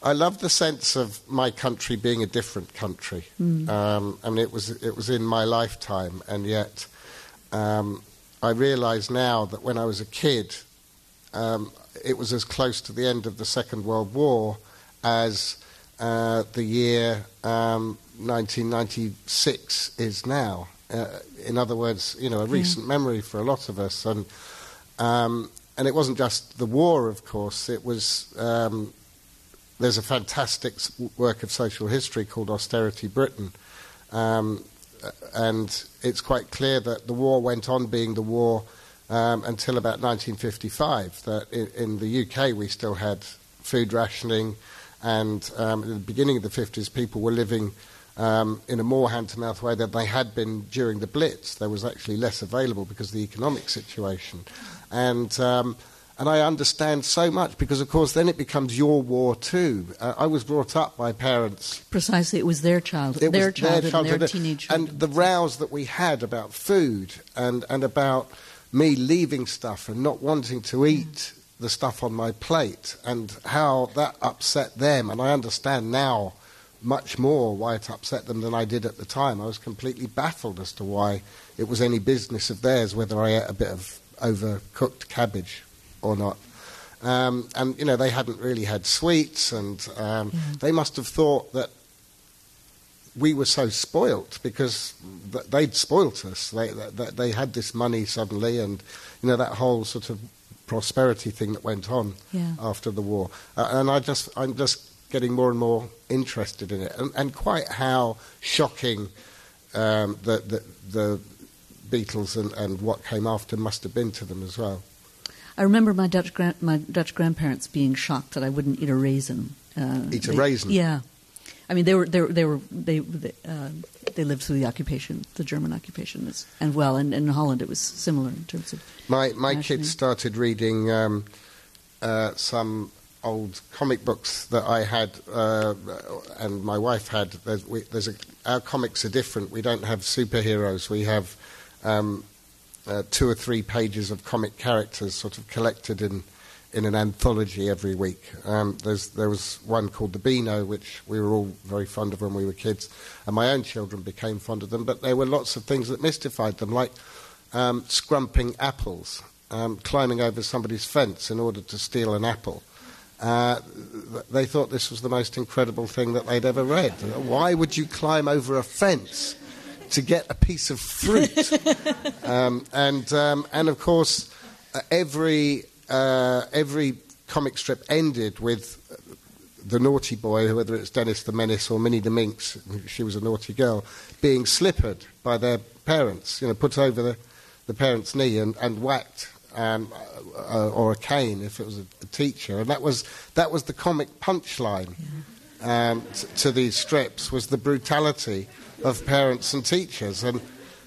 I love the sense of my country being a different country. I mean, it was in my lifetime, and yet I realise now that when I was a kid, it was as close to the end of the Second World War as the year 1996 is now. In other words, a recent memory for a lot of us. And it wasn't just the war, of course. It was there's a fantastic work of social history called Austerity Britain, and it's quite clear that the war went on being the war until about 1955, that in the UK we still had food rationing, and at the beginning of the 50s people were living in a more hand-to-mouth way than they had been during the Blitz. There was actually less available because of the economic situation. And I understand so much because, of course, then it becomes your war too. I was brought up by parents. Precisely, it was their childhood, their childhood and their teenage childhood. And the rows that we had about food and about me leaving stuff and not wanting to eat the stuff on my plate, and how that upset them. And I understand now much more why it upset them than I did at the time. I was completely baffled as to why it was any business of theirs whether I ate a bit of overcooked cabbage or not. And, they hadn't really had sweets, and they must have thought that we were so spoilt because they'd spoilt us. They had this money suddenly, and that whole sort of prosperity thing that went on after the war. And I'm just getting more and more interested in it, and quite how shocking the Beatles and what came after must have been to them as well. I remember my Dutch grandparents being shocked that I wouldn't eat a raisin. Eat a raisin? Yeah. I mean, they lived through the occupation, the German occupation, and in Holland it was similar in terms of. My kids started reading some old comic books that I had, and my wife had. Our comics are different. We don't have superheroes. We have 2 or 3 pages of comic characters, sort of collected in an anthology every week. There was one called the Beano, which we were all very fond of when we were kids, and my own children became fond of them, but there were lots of things that mystified them, like scrumping apples, climbing over somebody's fence in order to steal an apple. They thought this was the most incredible thing that they'd ever read. Why would you climb over a fence to get a piece of fruit? And of course, every comic strip ended with the naughty boy, whether it's Dennis the Menace or Minnie the Minx, she was a naughty girl, being slippered by their parents, put over the parents' knee and whacked or a cane if it was a teacher, and that was the comic punchline to these strips, was the brutality of parents and teachers. And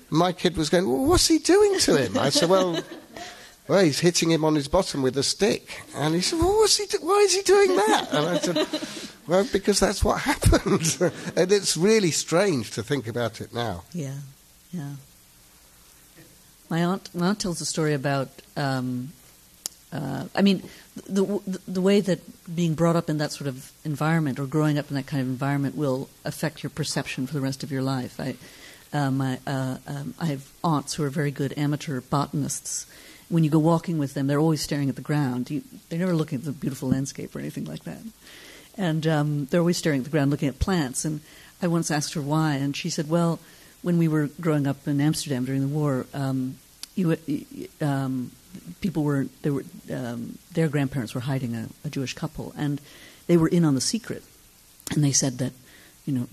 my kid was going, well, what's he doing to him? I said, well, he's hitting him on his bottom with a stick. And he said, well, why is he doing that? And I said, well, because that's what happened. And it's really strange to think about it now. Yeah. My aunt tells a story about, the way that being brought up in that sort of environment or growing up in that kind of environment will affect your perception for the rest of your life. I have aunts who are very good amateur botanists. When you go walking with them, they're always staring at the ground. They're never looking at the beautiful landscape or anything like that. And they're always staring at the ground, looking at plants. And I once asked her why, and she said, well, when we were growing up in Amsterdam during the war, their grandparents were hiding a Jewish couple, and they were in on the secret. And they said that, you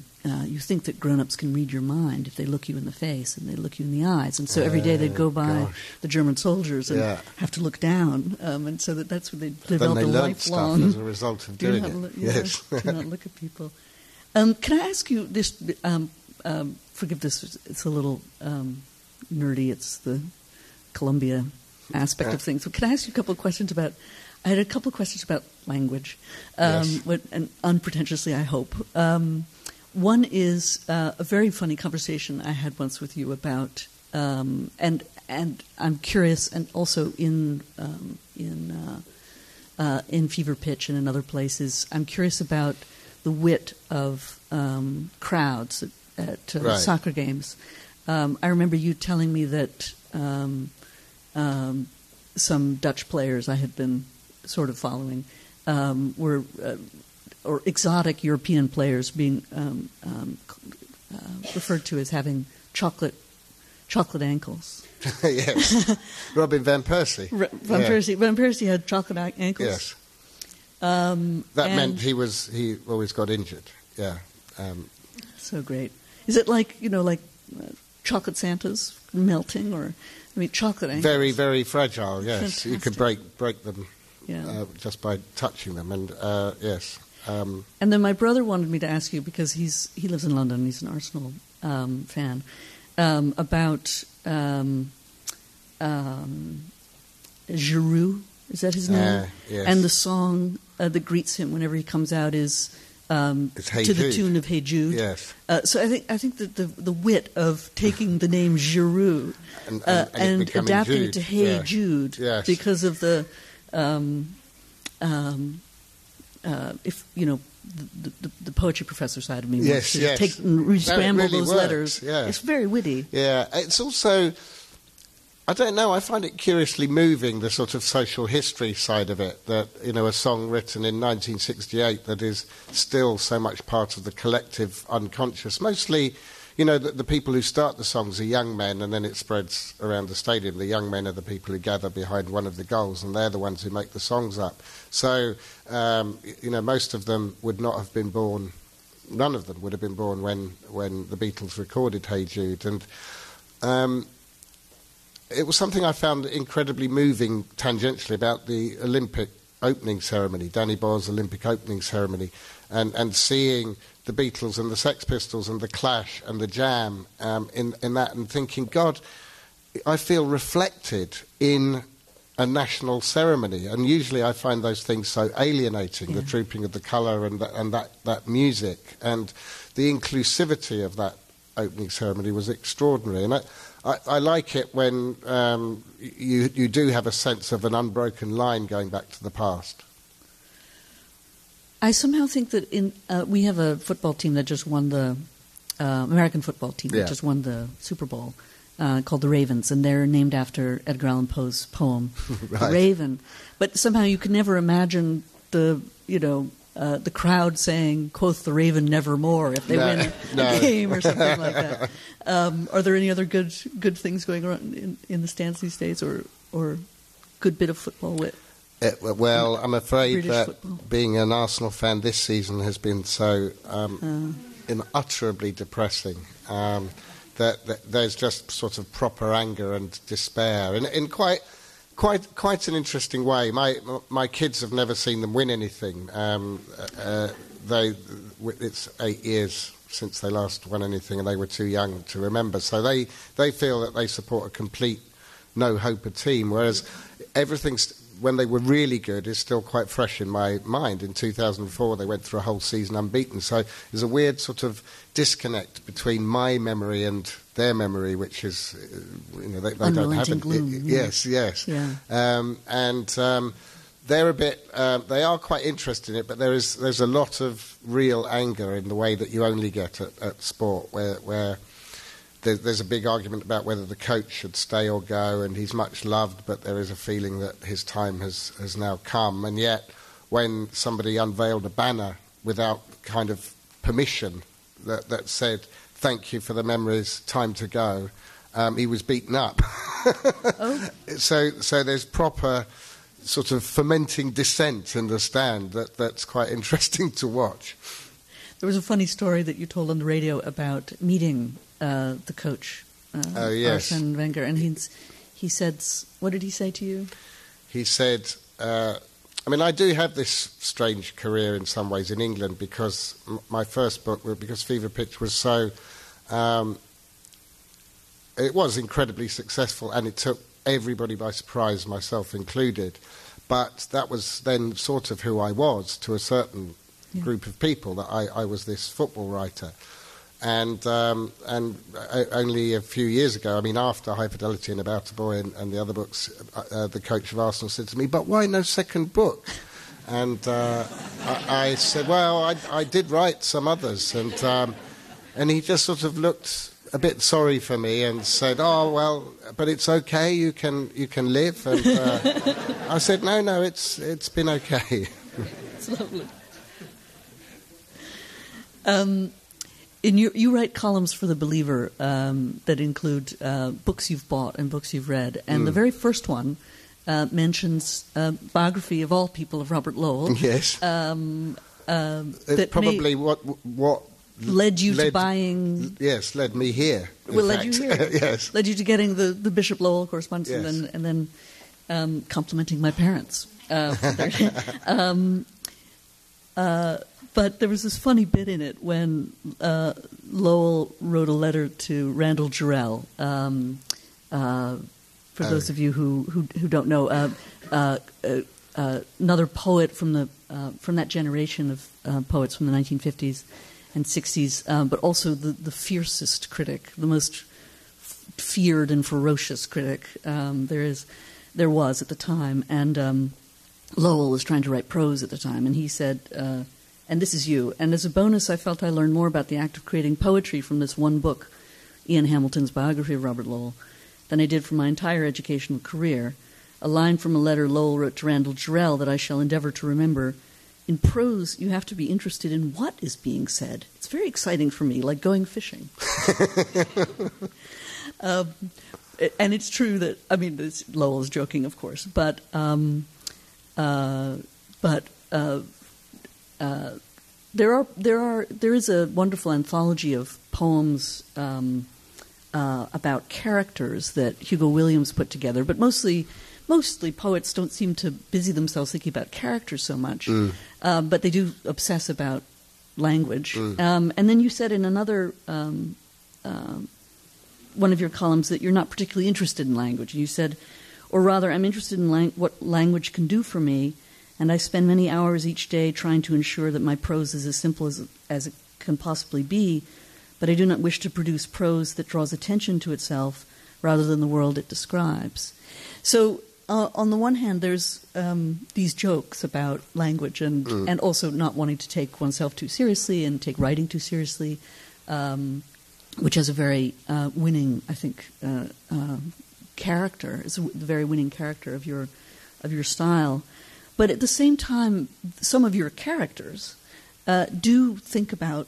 think that grown-ups can read your mind if they look you in the face and they look you in the eyes. And so every day they'd go by the German soldiers and have to look down. And so that's what they developed a lifelong... Stuff as a result of doing it. Yes. Do not look at people. Can I ask you this... forgive this, it's a little nerdy. It's the Columbia aspect of things. So can I ask you a couple of questions about... I had a couple of questions about language, and unpretentiously, I hope. One is a very funny conversation I had once with you about, and I'm curious, and also in Fever Pitch and in other places, I'm curious about the wit of crowds at soccer games. I remember you telling me that some Dutch players I had been sort of following were or exotic European players being referred to as having chocolate ankles. Yes, Robin van Persie. Van Persie had chocolate ankles. Yes, that meant he always got injured. Yeah, so great. Is it like chocolate Santas melting, or chocolate ankles? Very, very fragile. Yes, Fantastic. You could break them just by touching them, and yes. And then my brother wanted me to ask you, because he lives in London, he's an Arsenal fan, about Giroud, is that his name? Yes. And the song that greets him whenever he comes out is Hey to Jude. The tune of Hey Jude. Yes. So I think that the wit of taking the name Giroud and adapting Jude. it to Hey Jude, because of the if the poetry professor side of me wants to take and re-scramble really those works, letters. Yeah. It's very witty. Yeah, it's also, I don't know, I find it curiously moving, the sort of social history side of it, that, a song written in 1968 that is still so much part of the collective unconscious. Mostly, the people who start the songs are young men, and then it spreads around the stadium. The young men are the people who gather behind one of the goals, and they're the ones who make the songs up. So, most of them would not have been born, none of them would have been born when the Beatles recorded Hey Jude. And it was something I found incredibly moving tangentially about the Olympic opening ceremony, Danny Boyle's Olympic opening ceremony, and seeing the Beatles and the Sex Pistols and the Clash and the Jam in that, and thinking, God, I feel reflected in a national ceremony. And usually I find those things so alienating, the trooping of the colour and that music, and the inclusivity of that opening ceremony was extraordinary. And I like it when you do have a sense of an unbroken line going back to the past. I somehow think that we have a football team that just won the American football team that just won the Super Bowl, called the Ravens, and they're named after Edgar Allan Poe's poem, The Raven. But somehow you could never imagine the crowd saying, quoth the Raven nevermore, if they win a game or something like that. Are there any other good things going on in the stands these days, or good bit of football wit? Well, I'm afraid British that football. Being an Arsenal fan this season has been so unutterably depressing that there's just sort of proper anger and despair in quite quite an interesting way. My kids have never seen them win anything. It's 8 years since they last won anything, and they were too young to remember. So they feel that they support a complete no-hoper team, whereas everything's, when they were really good, is still quite fresh in my mind. In 2004, they went through a whole season unbeaten. So there's a weird sort of disconnect between my memory and their memory, which is, they don't have it. Gloom. Yes. Yeah. They're a bit. They are quite interested in it, but there's a lot of real anger in the way that you only get at sport, where there's a big argument about whether the coach should stay or go, and he's much loved, but there is a feeling that his time has now come. And yet, when somebody unveiled a banner without kind of permission that said, "Thank you for the memories, time to go," he was beaten up. Oh. So there's proper sort of fermenting dissent in the stand that's quite interesting to watch. There was a funny story that you told on the radio about meeting the coach, yes. Arsene Wenger, and he said, what did he say to you? He said, I do have this strange career in some ways in England, because my first book, because Fever Pitch was so, it was incredibly successful, and it took everybody by surprise, myself included. But that was then sort of who I was to a certain group of people, that I was this football writer. And only a few years ago, after High Fidelity and About a Boy and the other books, the coach of Arsenal said to me, "But why no second book?" And I said, "Well, I did write some others." And he just sort of looked a bit sorry for me and said, "Oh, well, but it's okay, you can live." And I said, no, it's been okay. It's lovely. You write columns for The Believer that include books you've bought and books you've read, and the very first one mentions biography of all people of Robert Lowell. Yes. That probably what led you to buying... Yes, led me here. Led you here. Yes. Led you to getting the Bishop Lowell correspondence, yes. and then complimenting my parents. But there was this funny bit in it when Lowell wrote a letter to Randall Jarrell. For those of you who don't know, another poet from that generation of poets from the 1950s and 60s, but also the fiercest critic, the most feared and ferocious critic there was at the time. And Lowell was trying to write prose at the time, and he said, and this is you, and as a bonus I felt I learned more about the act of creating poetry from this one book, Ian Hamilton's biography of Robert Lowell, than I did from my entire educational career. A line from a letter Lowell wrote to Randall Jarrell that I shall endeavor to remember: "In prose, you have to be interested in what is being said. It's very exciting for me, like going fishing." And it's true that, Lowell's joking, of course, but there is a wonderful anthology of poems about characters that Hugo Williams put together, but mostly poets don't seem to busy themselves thinking about characters so much, but they do obsess about language. And then you said in another one of your columns that you're not particularly interested in language. You said, or rather, I'm interested in what language can do for me, and I spend many hours each day trying to ensure that my prose is as simple as it can possibly be, but I do not wish to produce prose that draws attention to itself rather than the world it describes. So on the one hand, there's these jokes about language and also not wanting to take oneself too seriously and take writing too seriously, which has a very winning, I think, character. It's a very winning character of your style. But at the same time, some of your characters do think about,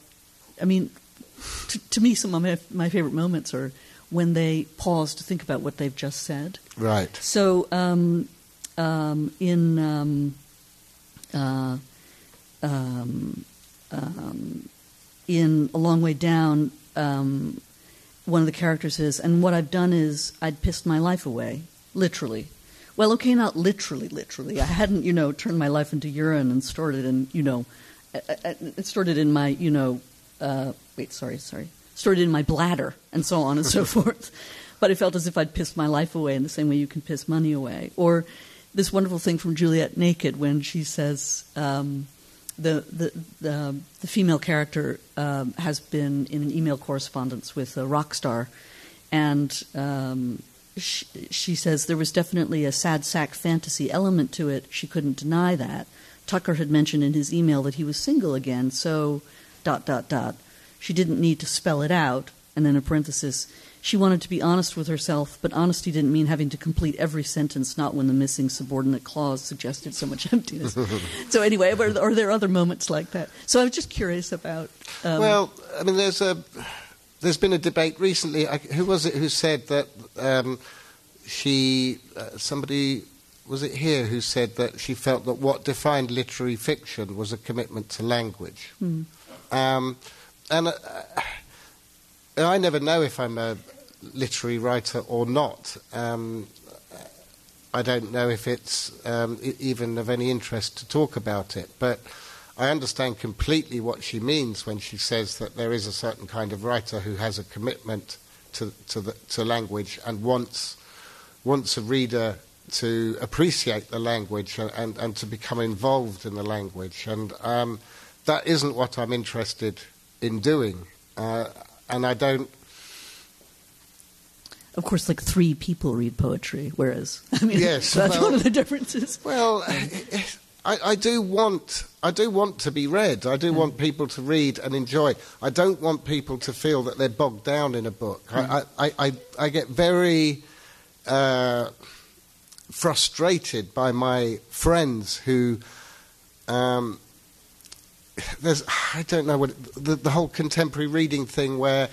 to me, some of my favorite moments are when they pause to think about what they've just said. Right. So in A Long Way Down, one of the characters says, "And what I've done is I'd pissed my life away, literally. Well, okay, not literally. I hadn't, turned my life into urine and stored it in, stored it in my, stored it in my bladder and so on and so forth. But I felt as if I'd pissed my life away in the same way you can piss money away. Or this wonderful thing from Juliet Naked when she says the female character has been in an email correspondence with a rock star, and she says there was definitely a sad sack fantasy element to it. She couldn't deny that. Tucker had mentioned in his email that he was single again, so ... She didn't need to spell it out, and then in parenthesis, she wanted to be honest with herself, but honesty didn't mean having to complete every sentence, not when the missing subordinate clause suggested so much emptiness. So anyway, are there other moments like that? So I was just curious about... Well, I mean, there's been a debate recently. Who was it who said that somebody, was it here, who said that she felt that what defined literary fiction was a commitment to language? And I never know if I'm a literary writer or not. I don't know if it's even of any interest to talk about it, but I understand completely what she means when she says that there is a certain kind of writer who has a commitment to language and wants a reader to appreciate the language and to become involved in the language. And that isn't what I'm interested in doing. And I don't... Of course, like 3 people read poetry, whereas... I mean, yes, that's one of the differences. Well, I do want to be read. I do want people to read and enjoy. I don't want people to feel that they're bogged down in a book. I get very frustrated by my friends who... I don't know what the whole contemporary reading thing where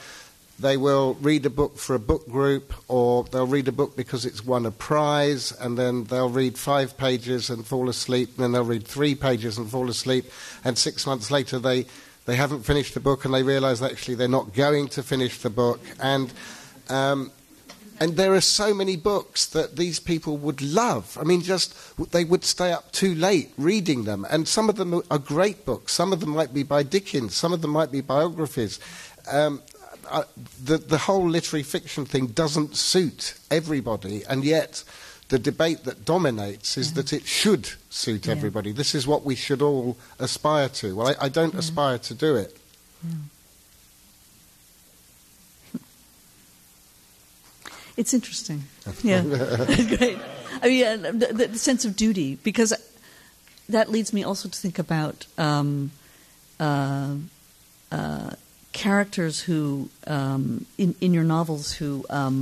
they will read a book for a book group, or they'll read a book because it's won a prize, and then they'll read 5 pages and fall asleep, and then they'll read 3 pages and fall asleep, and 6 months later they haven't finished the book and they realise actually they're not going to finish the book. And there are so many books that these people would love. I mean, they would stay up too late reading them. And some of them are great books. Some of them might be by Dickens. Some of them might be biographies. The whole literary fiction thing doesn't suit everybody. And yet the debate that dominates is that it should suit everybody. This is what we should all aspire to. Well, I don't aspire to do it. Yeah. It's interesting. Yeah, great. I mean, the sense of duty, because that leads me also to think about characters who, in your novels, who are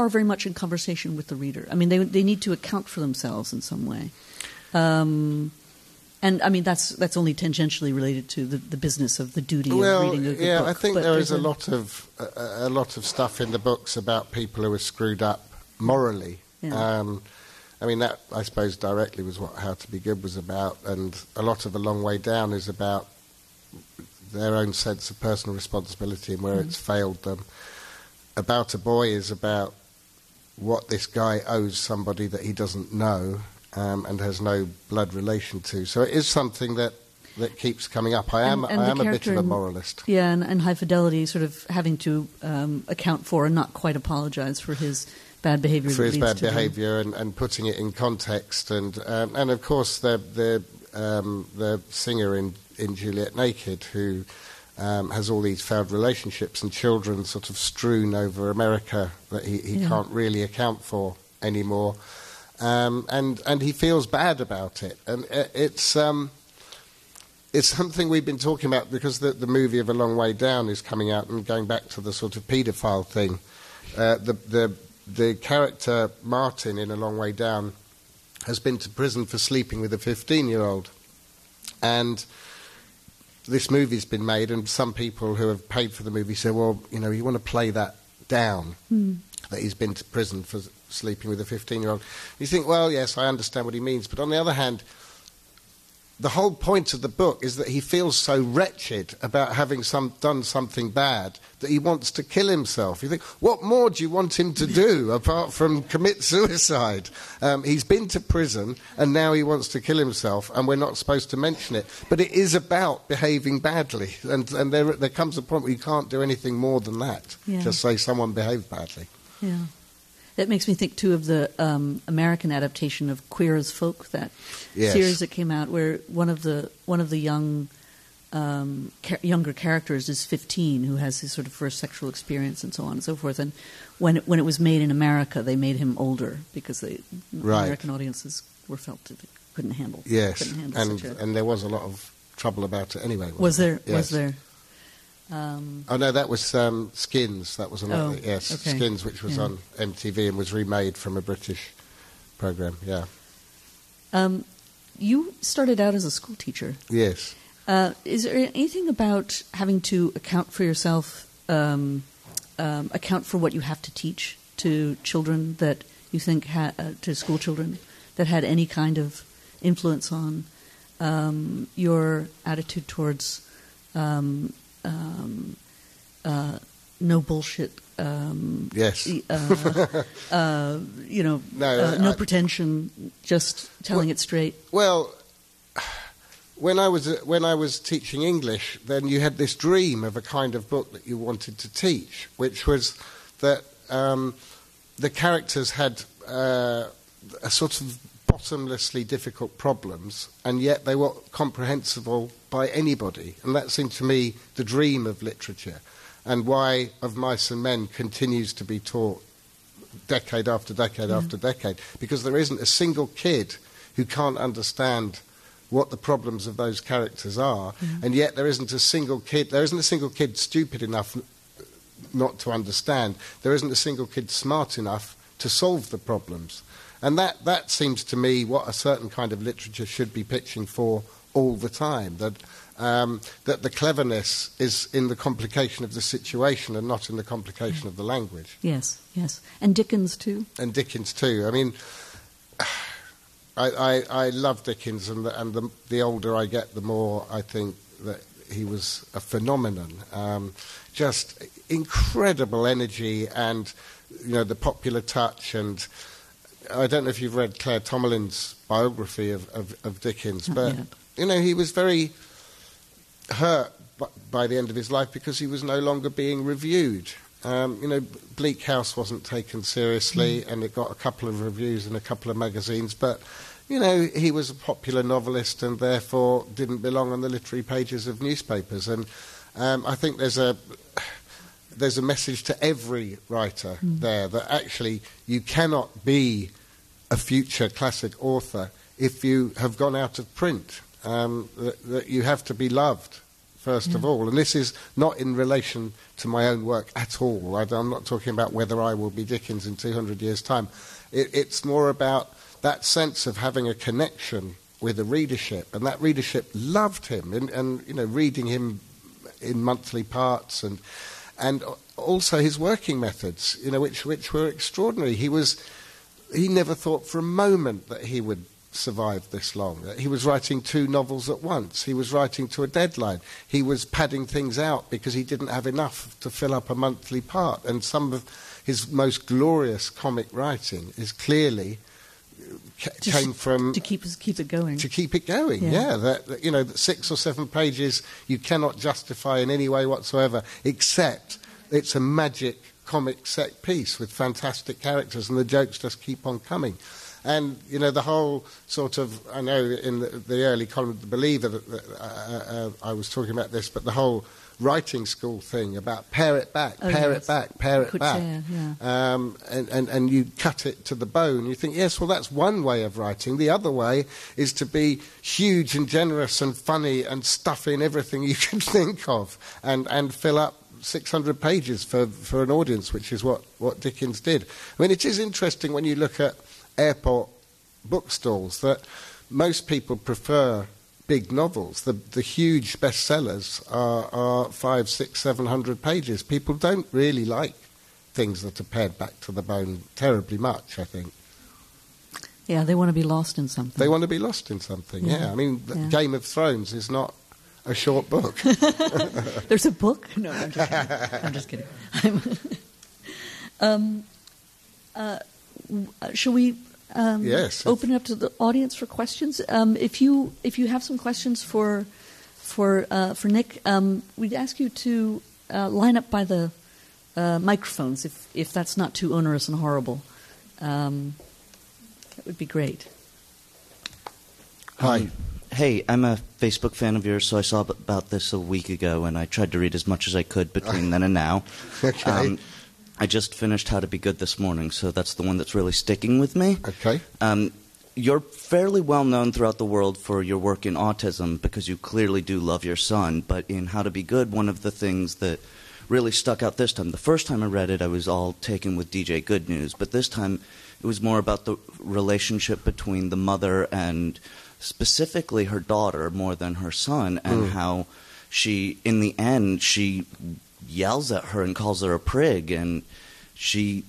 very much in conversation with the reader. I mean, they need to account for themselves in some way. And I mean that's only tangentially related to the business of the duty of reading a good book. I think there is a lot of stuff in the books about people who are screwed up morally. Yeah. I mean that I suppose directly was what How to Be Good was about, and a lot of A Long Way Down is about their own sense of personal responsibility and where it's failed them. About a Boy is about what this guy owes somebody that he doesn't know. And has no blood relation to. So it is something that keeps coming up. I am a bit of a moralist. Yeah, and High Fidelity sort of having to account for and not quite apologize for his bad behavior. For his bad behavior and putting it in context. And of course the singer in Juliet Naked who has all these failed relationships and children sort of strewn over America that he can't really account for anymore. And he feels bad about it, and it's something we've been talking about because the movie of A Long Way Down is coming out, and going back to the sort of paedophile thing. The character Martin in A Long Way Down has been to prison for sleeping with a 15-year-old, and this movie's been made, and some people who have paid for the movie say, well, you want to play that down, that he's been to prison for sleeping with a 15-year-old. You think, well, yes, I understand what he means, but on the other hand, the whole point of the book is that he feels so wretched about having done something bad that he wants to kill himself. You think, what more do you want him to do apart from commit suicide? He's been to prison and now he wants to kill himself, and we're not supposed to mention it. But it is about behaving badly, and there comes a point where you can't do anything more than that. Yeah. Just say someone behaved badly. Yeah. That makes me think, too, of the American adaptation of Queer as Folk, that series that came out, where one of the younger characters is 15, who has his sort of first sexual experience and so on and so forth. And when it was made in America, they made him older because American audiences felt that they couldn't handle. Yes, couldn't handle and there was a lot of trouble about it anyway. Was there? Yes. Was there? Oh no, that was Skins. That was another. Yes, okay. Skins, which was on MTV and was remade from a British program. Yeah. You started out as a school teacher. Yes. Is there anything about having to account for yourself, account for what you have to teach to children that you think to school children that had any kind of influence on your attitude towards no bullshit. Yes. No pretension, just telling it straight. Well, when I was teaching English, then you had this dream of a kind of book that you wanted to teach, which was that the characters had a sort of bottomlessly difficult problems, and yet they were comprehensible by anybody. And that seemed to me the dream of literature, and why Of Mice and Men continues to be taught decade after decade after decade, because there isn't a single kid who can't understand what the problems of those characters are, and yet there isn't a single kid stupid enough not to understand. There isn't a single kid smart enough to solve the problems. And that seems to me what a certain kind of literature should be pitching for all the time, that the cleverness is in the complication of the situation and not in the complication of the language. Yes, yes. And Dickens too? And Dickens too. I mean, I love Dickens, and the older I get, the more I think that he was a phenomenon. Just incredible energy and, the popular touch. And I don't know if you've read Claire Tomalin's biography of Dickens, but he was very hurt by the end of his life because he was no longer being reviewed. Bleak House wasn't taken seriously, and it got a couple of reviews in a couple of magazines, but he was a popular novelist and therefore didn't belong on the literary pages of newspapers. And I think there's a message to every writer there that actually you cannot be a future classic author if you have gone out of print. That you have to be loved, first of all. And this is not in relation to my own work at all. I'm not talking about whether I will be Dickens in 200 years' time. It's more about that sense of having a connection with a readership, and that readership loved him, and reading him in monthly parts, and also his working methods, which were extraordinary. He never thought for a moment that he would survive this long. He was writing 2 novels at once. He was writing to a deadline. He was padding things out because he didn't have enough to fill up a monthly part. And some of his most glorious comic writing is clearly came from to keep it going. To keep it going, that 6 or 7 pages you cannot justify in any way whatsoever, except it's a magic comic set piece with fantastic characters, and the jokes just keep on coming. And the whole sort of, I know in the early column of The Believer I was talking about this, but the whole writing school thing about pare it back, pare it back, and you cut it to the bone. You think, yes, well, that's one way of writing. The other way is to be huge and generous and funny and stuff in everything you can think of and fill up 600 pages for an audience, which is what Dickens did. I mean, it is interesting when you look at airport bookstalls that most people prefer big novels. The huge bestsellers are 500, 600, 700 pages. People don't really like things that are pared back to the bone terribly much, I think. Yeah, they want to be lost in something. They want to be lost in something, yeah. I mean, Game of Thrones is not a short book. There's a book? No, I'm just kidding. Shall we yes, open it up to the audience for questions? If you have some questions for Nick, we'd ask you to line up by the microphones if that's not too onerous and horrible. That would be great. Hi. Hey, I'm a Facebook fan of yours, so I saw about this a week ago, and I tried to read as much as I could between then and now. Okay. I just finished How to Be Good this morning, so that's the one that's really sticking with me. Okay. You're fairly well known throughout the world for your work in autism because you clearly do love your son, but in How to Be Good, one of the things that really stuck out this time, the first time I read it, I was all taken with DJ Good News, but this time it was more about the relationship between the mother and specifically her daughter more than her son, and how she, in the end, she yells at her and calls her a prig, and she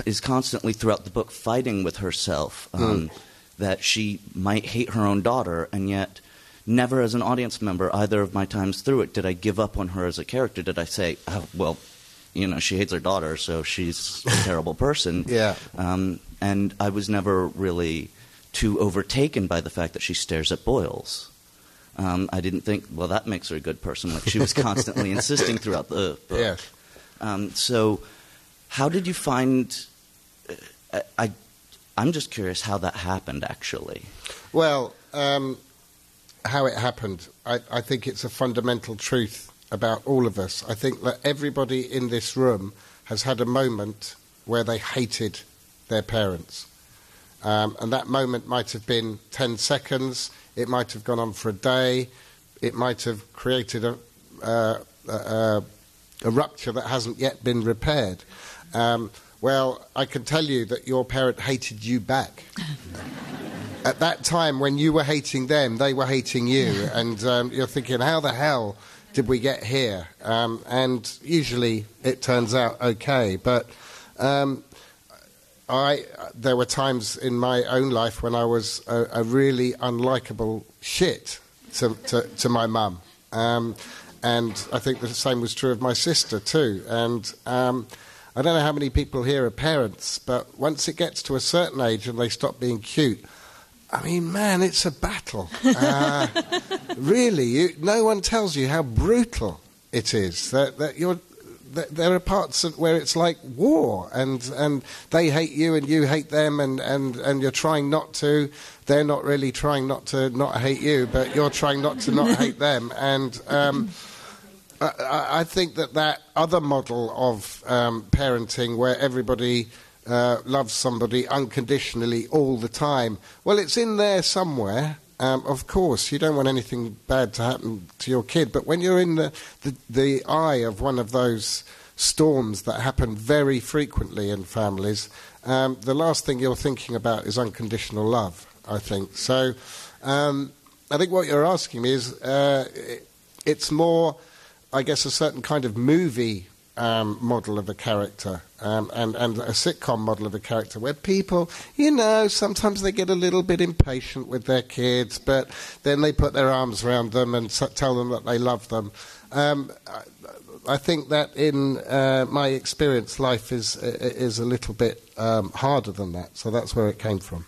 is constantly throughout the book fighting with herself that she might hate her own daughter, and yet never as an audience member, either of my times through it, did I give up on her as a character. Did I say, oh, well, you know, she hates her daughter, so she's a terrible person. Yeah. And I was never really too overtaken by the fact that she stares at boils. I didn't think, well, that makes her a good person. Like, she was constantly insisting throughout the book. Yes. So how did you find... I'm just curious how that happened, actually. Well, how it happened, I think it's a fundamental truth about all of us. I think that everybody in this room has had a moment where they hated their parents. And that moment might have been 10 seconds, it might have gone on for a day, it might have created a rupture that hasn't yet been repaired. Well, I can tell you that your parent hated you back. At that time, when you were hating them, they were hating you. And you're thinking, how the hell did we get here? And usually it turns out okay. But there were times in my own life when I was a really unlikable shit to my mum. And I think the same was true of my sister too. And I don't know how many people here are parents, but once it gets to a certain age and they stop being cute, I mean, man, it's a battle. Really, no one tells you how brutal it is. There are parts where it's like war, and they hate you and you hate them, and you're trying not to. They're not really trying not to not hate you, but you're trying not to not hate them. And I think that other model of parenting, where everybody loves somebody unconditionally all the time, well, it's in there somewhere. Of course, you don't want anything bad to happen to your kid, but when you're in the eye of one of those storms that happen very frequently in families, the last thing you're thinking about is unconditional love, I think. So I think what you're asking me is it's more, I guess, a certain kind of movie model of a character and a sitcom model of a character where people, you know, sometimes they get a little bit impatient with their kids, but then they put their arms around them and tell them that they love them. I think that in my experience, life is a little bit harder than that, so that's where it came from.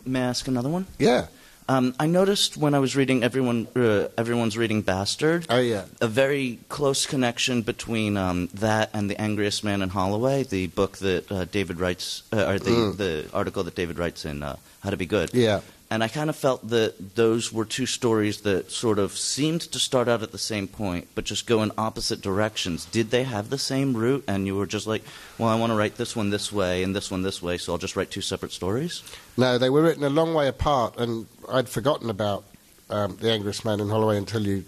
May I ask another one? Yeah. I noticed when I was reading Everyone's Reading Bastard, a very close connection between that and The Angriest Man in Holloway, the book that David writes, or the article that David writes in How to Be Good. Yeah. And I kind of felt that those were two stories that sort of seemed to start out at the same point, but just go in opposite directions. Did they have the same root, and you were just like, well, I want to write this one this way and this one this way, so I'll just write two separate stories? No, they were written a long way apart, and I'd forgotten about The Angriest Man in Holloway until you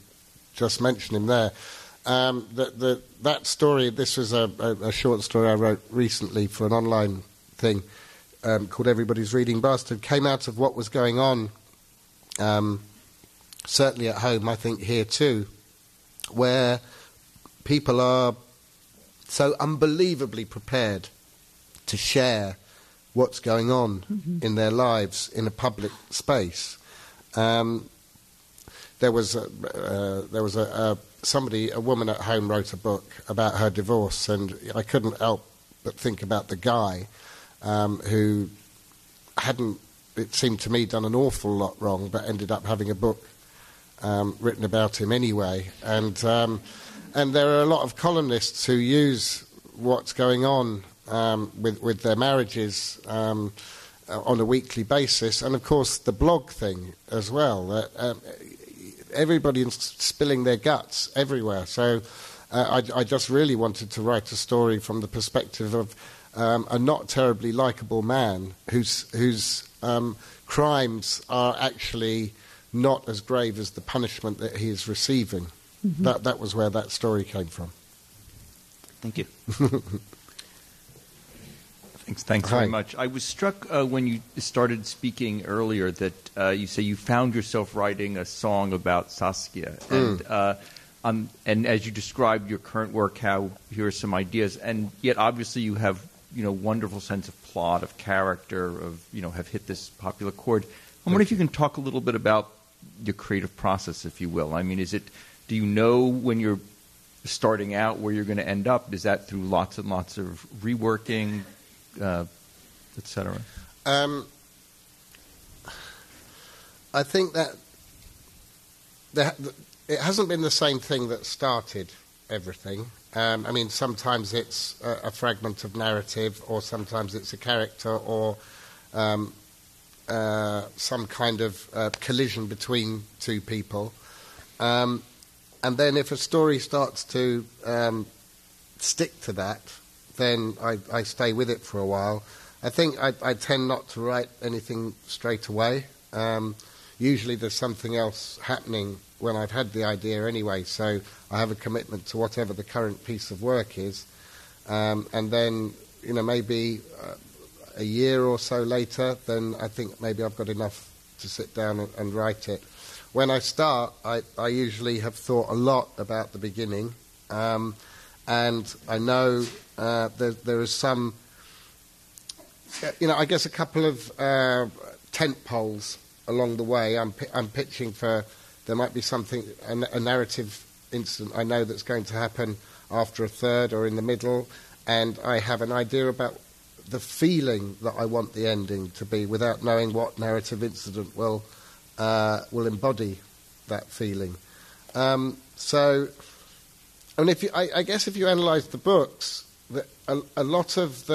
just mentioned him there. That story, this was a short story I wrote recently for an online thing, called Everybody's Reading Bastard, came out of what was going on, certainly at home, I think here too, where people are so unbelievably prepared to share what's going on in their lives in a public space. There was a woman at home wrote a book about her divorce, and I couldn't help but think about the guy who hadn't, it seemed to me, done an awful lot wrong, but ended up having a book written about him anyway. And there are a lot of columnists who use what's going on with their marriages on a weekly basis, and of course the blog thing as well. Everybody's spilling their guts everywhere. So I just really wanted to write a story from the perspective of a not terribly likeable man whose crimes are actually not as grave as the punishment that he is receiving. That was where that story came from. Thank you. Thanks very much. I was struck when you started speaking earlier that you say you found yourself writing a song about Saskia. And as you described your current work, how here are some ideas, and yet obviously you have wonderful sense of plot, of character, of have hit this popular chord. I wonder if you can talk a little bit about your creative process, if you will. I mean, do you know when you're starting out where you're going to end up? Is that through lots and lots of reworking, etc.? I think that it hasn't been the same thing that started everything. I mean, sometimes it's a fragment of narrative, or sometimes it's a character, or some kind of collision between two people. And then if a story starts to stick to that, then I stay with it for a while. I think I tend not to write anything straight away. Usually there's something else happening when I've had the idea anyway, so I have a commitment to whatever the current piece of work is. And then, maybe a year or so later, then I think maybe I've got enough to sit down and write it. When I start, I usually have thought a lot about the beginning, and I know there is some, I guess a couple of tent poles along the way. I'm pitching for, there might be something, a narrative incident I know that's going to happen after a third or in the middle, and I have an idea about the feeling that I want the ending to be without knowing what narrative incident will embody that feeling. So, I mean, I guess if you analyse the books, a lot of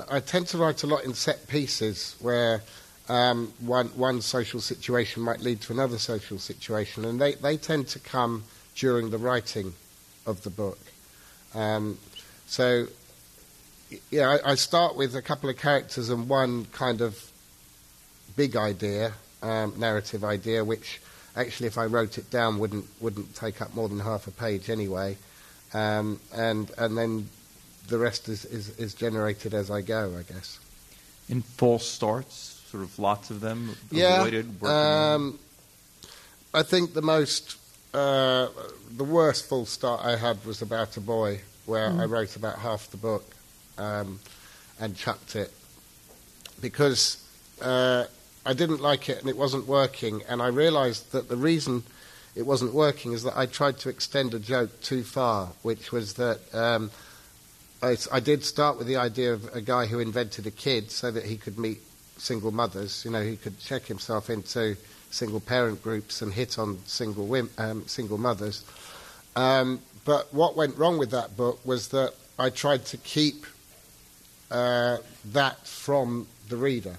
I tend to write a lot in set pieces where one social situation might lead to another social situation, and they tend to come during the writing of the book. So, yeah, I start with a couple of characters and one kind of big idea, narrative idea, which actually, if I wrote it down, wouldn't take up more than half a page anyway, and then the rest is generated as I go, I guess. In false starts, sort of lots of them avoided. I think the worst false start I had was about a boy, where I wrote about half the book and chucked it because I didn't like it and it wasn't working, and I realised that the reason it wasn't working is that I tried to extend a joke too far, which was that I did start with the idea of a guy who invented a kid so that he could meet single mothers. He could check himself into single parent groups and hit on single mothers. But what went wrong with that book was that I tried to keep that from the reader.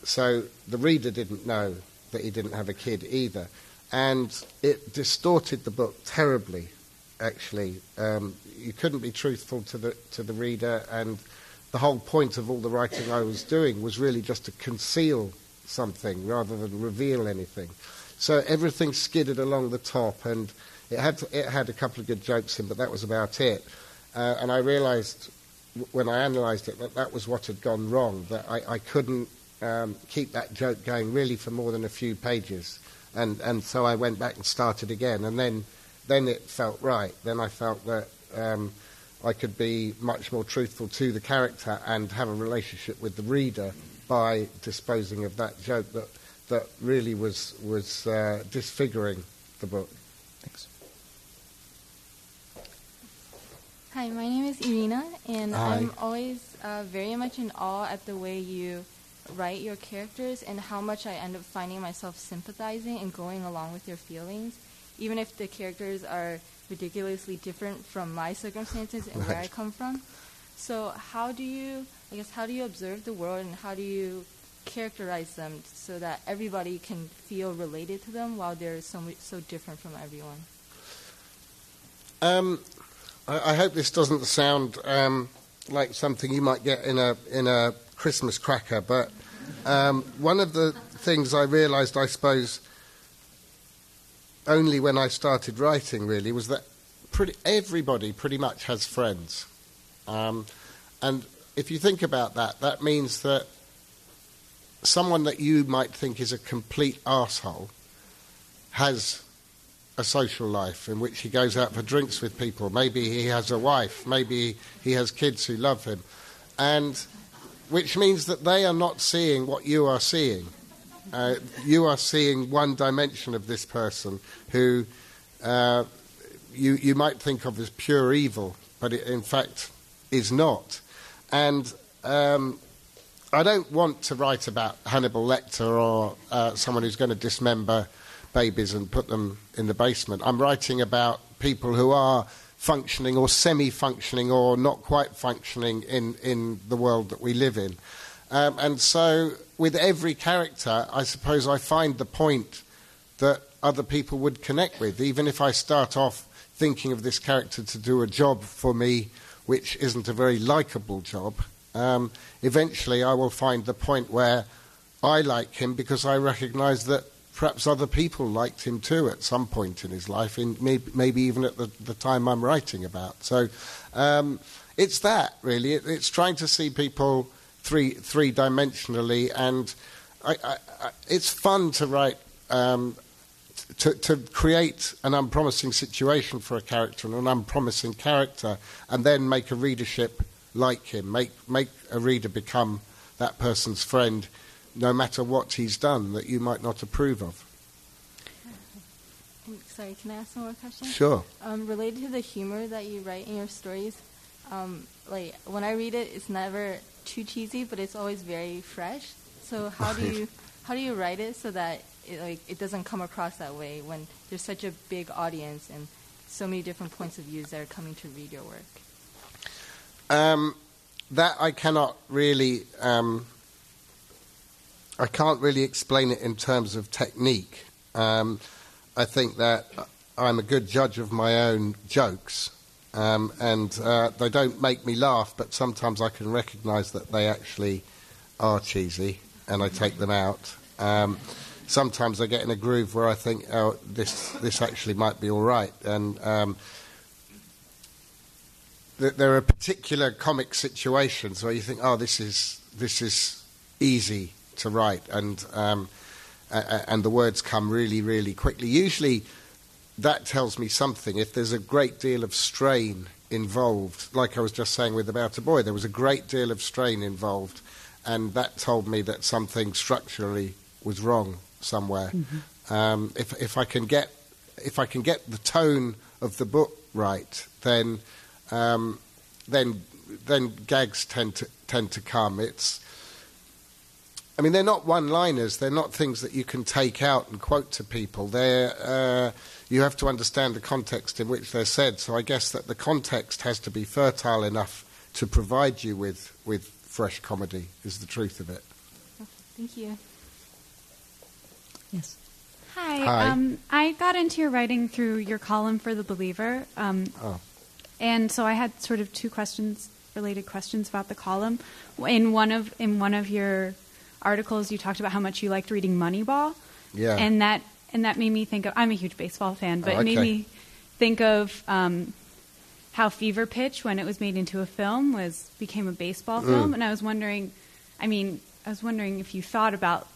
So the reader didn't know that he didn't have a kid either. And it distorted the book terribly, actually. You couldn't be truthful to the reader, and the whole point of all the writing I was doing was really just to conceal something rather than reveal anything. So everything skidded along the top, and it had a couple of good jokes in, but that was about it. And I realised when I analysed it that was what had gone wrong, that I couldn't keep that joke going really for more than a few pages. And so I went back and started again, and then it felt right. Then I felt that I could be much more truthful to the character and have a relationship with the reader by disposing of that joke that really was disfiguring the book. Thanks. Hi, my name is Irina, and Hi. I'm always very much in awe at the way you write your characters and how much I end up finding myself sympathizing and going along with your feelings, even if the characters are ridiculously different from my circumstances and where I come from. So how do you observe the world, and how do you characterize them so that everybody can feel related to them while they're so different from everyone? I hope this doesn't sound like something you might get in a Christmas cracker, but one of the things I realised, I suppose, only when I started writing, really, was that everybody pretty much has friends. And if you think about that, that means that someone that you might think is a complete arsehole has a social life in which he goes out for drinks with people. Maybe he has a wife, maybe he has kids who love him, and which means that they are not seeing what you are seeing. You are seeing one dimension of this person who you might think of as pure evil, but it in fact is not. And I don't want to write about Hannibal Lecter or someone who's going to dismember babies and put them in the basement. I'm writing about people who are functioning or semi-functioning or not quite functioning in the world that we live in. And so with every character, I suppose I find the point that other people would connect with. Even if I start off thinking of this character to do a job for me which isn't a very likeable job, eventually I will find the point where I like him because I recognise that perhaps other people liked him too at some point in his life, maybe even at the time I'm writing about. So it's that, really. It's trying to see people three-dimensionally, and it's fun to write, to create an unpromising situation for a character and an unpromising character, and then make a readership like him, make a reader become that person's friend, no matter what he's done that you might not approve of. Sorry, can I ask one more question? Sure. Related to the humor that you write in your stories, like when I read it, it's never too cheesy, but it's always very fresh. So how do you write it so that it doesn't come across that way when there's such a big audience and so many different points of views that are coming to read your work? That I cannot really. I can't really explain it in terms of technique. I think that I'm a good judge of my own jokes, and they don't make me laugh, but sometimes I can recognise that they actually are cheesy, and I take them out. Sometimes I get in a groove where I think, oh, this actually might be all right, and there are particular comic situations where you think, oh, this is easy to write, and the words come really, really quickly. Usually that tells me something. If there's a great deal of strain involved, like I was just saying with About a Boy, there was a great deal of strain involved, and that told me that something structurally was wrong somewhere. Mm-hmm. If I can get the tone of the book right, then gags tend to come. They're not one-liners. They're not things that you can take out and quote to people. You have to understand the context in which they're said. So I guess that the context has to be fertile enough to provide you with fresh comedy, is the truth of it. Okay, thank you. Yes. Hi. I got into your writing through your column for The Believer. And so I had sort of two related questions about the column. In one of your articles, you talked about how much you liked reading Moneyball. Yeah. And that made me think of, I'm a huge baseball fan, but it made me think of how Fever Pitch, when it was made into a film, became a baseball film. And I was wondering if you thought about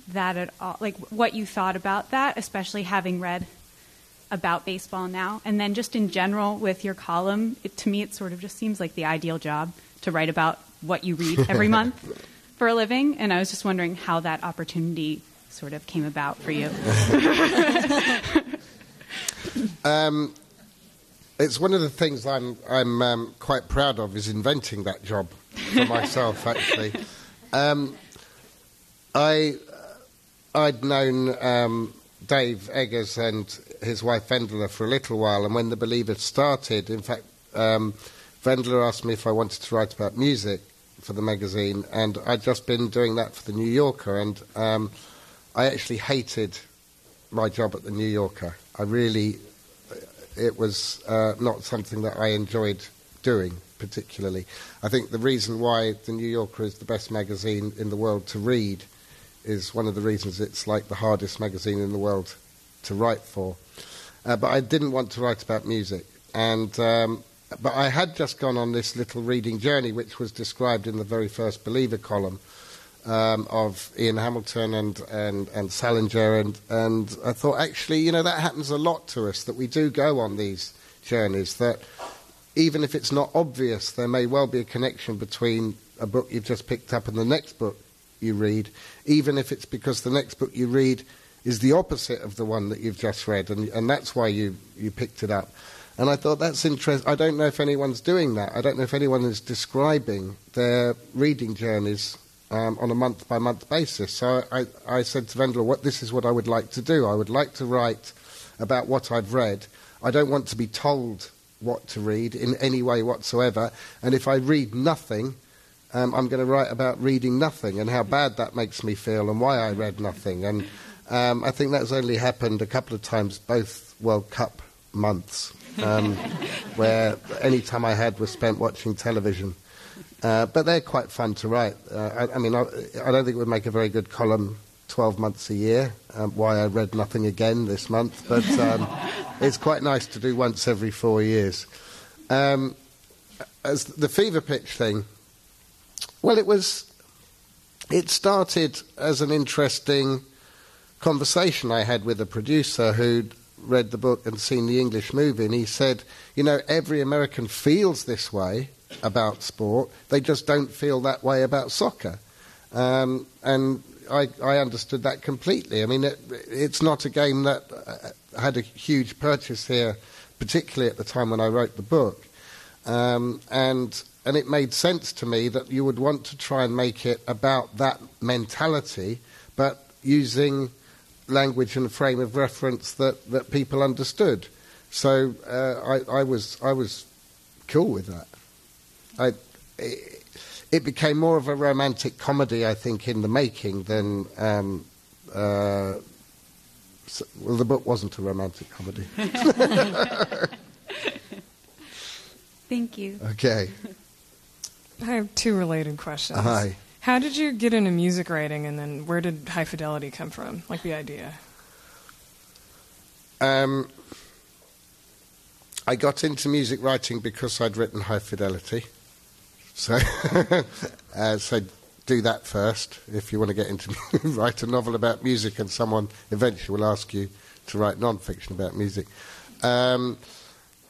that at all, like what you thought about that, especially having read about baseball now? And then just in general with your column, to me it sort of just seems like the ideal job to write about what you read every month for a living. And I was just wondering how that opportunity sort of came about for you. It's one of the things I'm quite proud of, is inventing that job for myself, actually. I'd known Dave Eggers and his wife Vendela for a little while, and when The Believer started, in fact, Vendela asked me if I wanted to write about music for the magazine, and I'd just been doing that for the New Yorker, and I actually hated my job at the New Yorker. It was not something that I enjoyed doing particularly. I think the reason why the New Yorker is the best magazine in the world to read is one of the reasons it's like the hardest magazine in the world to write for. But I didn't want to write about music. But I had just gone on this little reading journey, which was described in the very first Believer column, of Ian Hamilton and Salinger, and I thought, actually, that happens a lot to us, that we do go on these journeys, that even if it's not obvious, there may well be a connection between a book you've just picked up and the next book you read, even if it's because the next book you read is the opposite of the one that you've just read, and that's why you picked it up. And I thought, that's interesting. I don't know if anyone's doing that. I don't know if anyone is describing their reading journeys on a month-by-month basis. So I said to Vendela, this is what I would like to do. I would like to write about what I've read. I don't want to be told what to read in any way whatsoever. And if I read nothing, I'm going to write about reading nothing and how bad that makes me feel and why I read nothing. And I think that's only happened a couple of times, both World Cup months, where any time I had was spent watching television. But they're quite fun to write. I don't think it would make a very good column 12 months a year, why I read nothing again this month, but it's quite nice to do once every 4 years. As the fever pitch thing, well, it started as an interesting conversation I had with a producer who'd read the book and seen the English movie, and he said, every American feels this way about sport, they just don't feel that way about soccer. And I understood that completely. I mean, it's not a game that had a huge purchase here, particularly at the time when I wrote the book. And it made sense to me that you would want to try and make it about that mentality, but using language and frame of reference that people understood. So I was cool with that. It became more of a romantic comedy, I think, in the making than... well, the book wasn't a romantic comedy. Thank you. Okay. I have two related questions. Hi. How did you get into music writing, and then where did High Fidelity come from, like the idea? I got into music writing because I'd written High Fidelity. So, so do that first if you want to get into write a novel about music, and someone eventually will ask you to write non-fiction about music.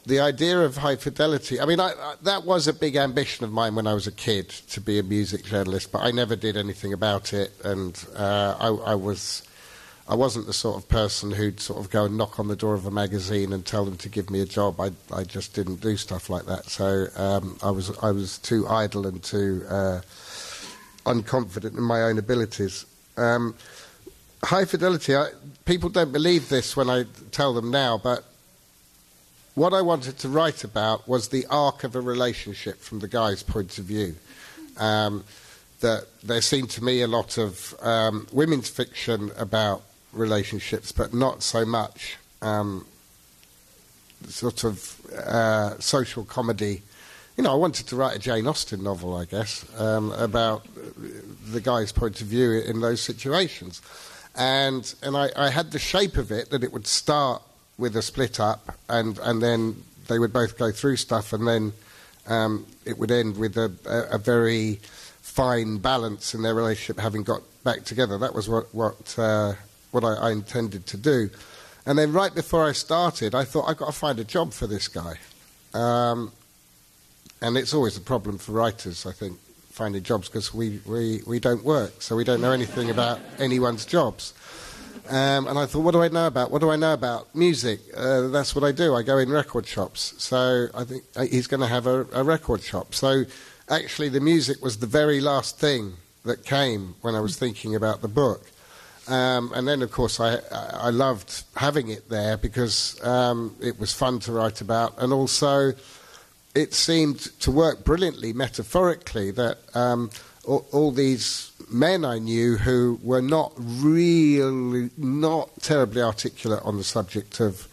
The idea of High Fidelity, I mean, that was a big ambition of mine when I was a kid, to be a music journalist, but I never did anything about it, and I wasn't the sort of person who'd sort of go and knock on the door of a magazine and tell them to give me a job. I just didn't do stuff like that. So I was too idle and too unconfident in my own abilities. High Fidelity, people don't believe this when I tell them now, but what I wanted to write about was the arc of a relationship from the guy's point of view. That there seemed to me a lot of women's fiction about relationships, but not so much sort of social comedy. I wanted to write a Jane Austen novel, I guess, about the guy's point of view in those situations. And I had the shape of it that it would start with a split up, and then they would both go through stuff, and then it would end with a very fine balance in their relationship, having got back together. That was what I intended to do. And then right before I started, I thought, I've got to find a job for this guy. And it's always a problem for writers, I think, finding jobs, because we don't work, so we don't know anything about anyone's jobs. And I thought, what do I know about? What do I know about? Music. That's what I do. I go in record shops. So I think he's going to have a record shop. So actually the music was the very last thing that came when I was thinking about the book. And then, of course, I loved having it there because it was fun to write about, and also it seemed to work brilliantly metaphorically that all these men I knew who were not terribly articulate on the subject of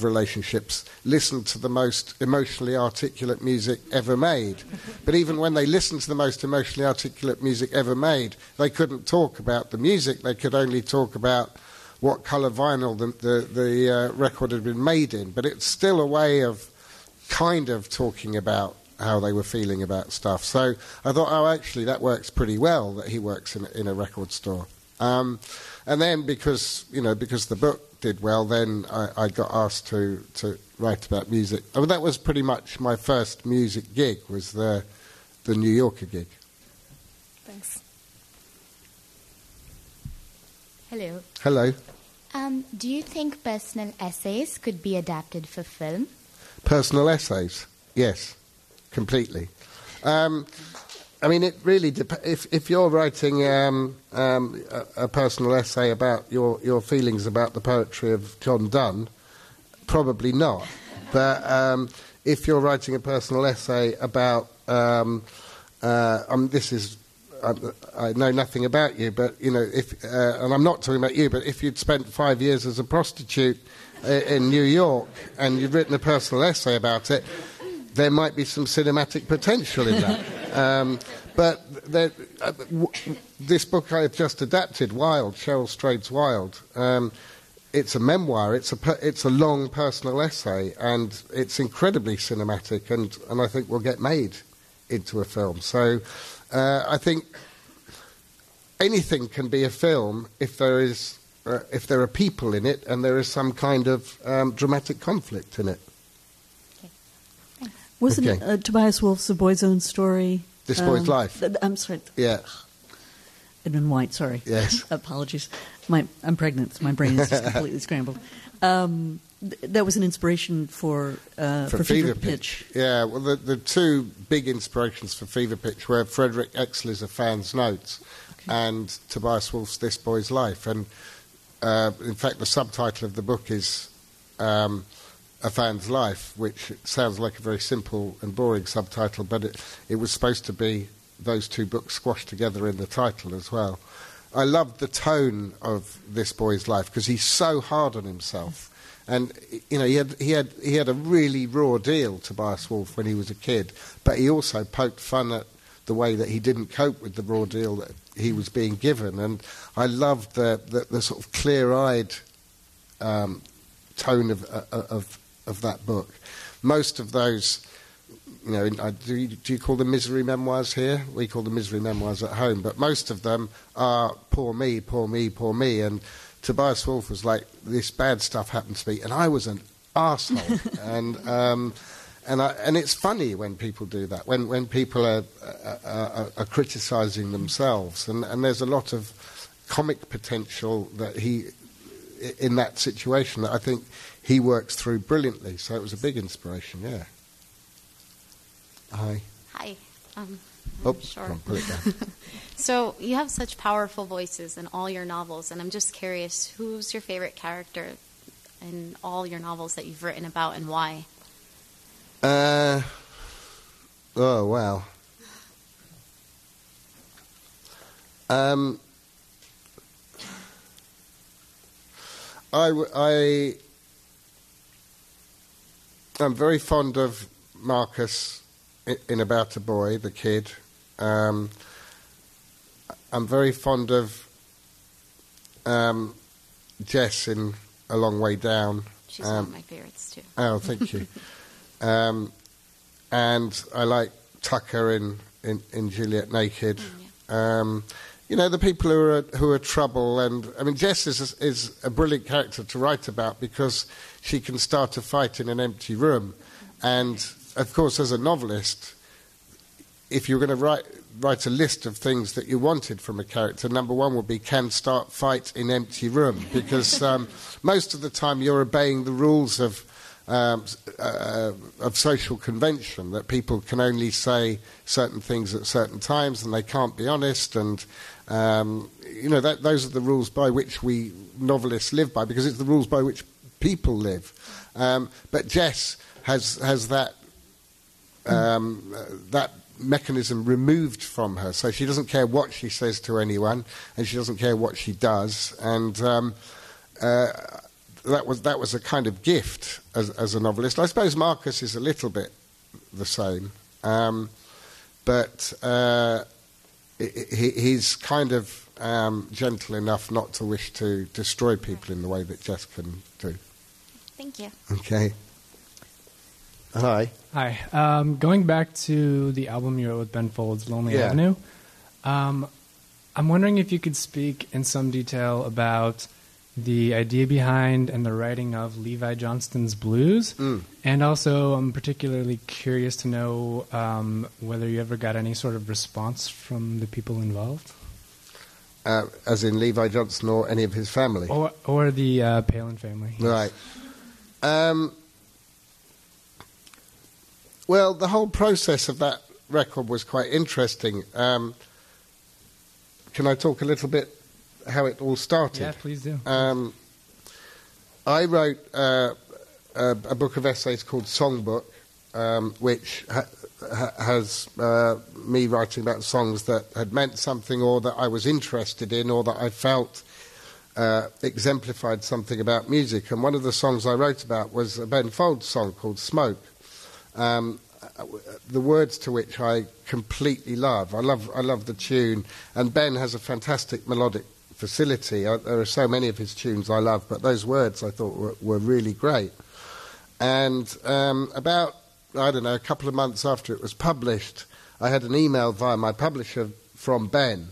relationships listened to the most emotionally articulate music ever made. But even when they listened to the most emotionally articulate music ever made, they couldn't talk about the music. They could only talk about what colour vinyl the record had been made in. But it's still a way of kind of talking about how they were feeling about stuff. So I thought, oh, actually, that works pretty well, that he works in a record store. And then because the book did well, then I got asked to write about music. I mean, that was pretty much my first music gig, was the New Yorker gig. Thanks. Hello. Hello. Do you think personal essays could be adapted for film? Personal essays? Yes, completely. I mean, it really depends. If you're writing a personal essay about your feelings about the poetry of John Donne, probably not. But if you're writing a personal essay about, I know nothing about you, but and I'm not talking about you, but if you'd spent 5 years as a prostitute in New York and you'd written a personal essay about it, there might be some cinematic potential in that. But this book I've just adapted, Wild, Cheryl Strayed's Wild, it's a memoir, it's a long personal essay, and it's incredibly cinematic, and I think will get made into a film. So I think anything can be a film if there are people in it and there is some kind of dramatic conflict in it. Wasn't it Tobias Wolff's A Boy's Own Story? This Boy's Life. I'm sorry. Yeah. Edmund White, sorry. Yes. Apologies. I'm pregnant, so my brain is just completely scrambled. That was an inspiration for Fever Pitch. Yeah, well, the two big inspirations for Fever Pitch were Frederick Exler's A Fan's Notes and Tobias Wolff's This Boy's Life. And, in fact, the subtitle of the book is A Fan's Life, which sounds like a very simple and boring subtitle, but it was supposed to be those two books squashed together in the title as well. I loved the tone of This Boy's Life because he's so hard on himself. And he had a really raw deal, Tobias Wolff, when he was a kid, but he also poked fun at the way that he didn't cope with the raw deal that he was being given. And I loved the sort of clear-eyed tone of that book. Most of those, do you call them misery memoirs here? We call them misery memoirs at home, but most of them are poor me, poor me, poor me. And Tobias Wolff was like, this bad stuff happened to me, and I was an arsehole. and it's funny when people do that, when people are criticising themselves, and there's a lot of comic potential that in that situation that I think he works through brilliantly. So it was a big inspiration, yeah. Hi. Hi. Sure. Come on, put it down. So you have such powerful voices in all your novels, and I'm just curious, who's your favorite character in all your novels that you've written about, and why? Oh, wow. I'm very fond of Marcus in About a Boy, the kid. I'm very fond of Jess in A Long Way Down. She's one of my favorites, too. Oh, thank you. And I like Tucker in Juliet Naked. Yeah. the people who are trouble. And I mean, Jess is a brilliant character to write about because she can start a fight in an empty room. And of course, as a novelist, if you're going to write a list of things that you wanted from a character, number one would be can start fight in empty room, because most of the time you're obeying the rules of social convention, that people can only say certain things at certain times and they can't be honest, and those are the rules by which we novelists live by, because it's the rules by which people live. But Jess has that mechanism removed from her, so she doesn't care what she says to anyone, and she doesn't care what she does, and that was a kind of gift as a novelist. I suppose Marcus is a little bit the same, but he's kind of gentle enough not to wish to destroy people in the way that Jess can do. Thank you. Okay. Hi. Hi. Going back to the album you wrote with Ben Folds, Lonely Avenue, I'm wondering if you could speak in some detail about the idea behind and the writing of Levi Johnston's Blues. And also I'm particularly curious to know whether you ever got any sort of response from the people involved. As in Levi Johnston or any of his family? Or the Palin family. Right. Well, the whole process of that record was quite interesting. Can I talk a little bit how it all started? Yeah, please do. I wrote a book of essays called Songbook, which has me writing about songs that had meant something, or that I was interested in, or that I felt exemplified something about music. And one of the songs I wrote about was a Ben Folds song called Smoke, the words to which I completely love. I love the tune, and Ben has a fantastic melodic facility. There are so many of his tunes I love, but those words I thought were really great. And about, I don't know, a couple of months after it was published, I had an email via my publisher from Ben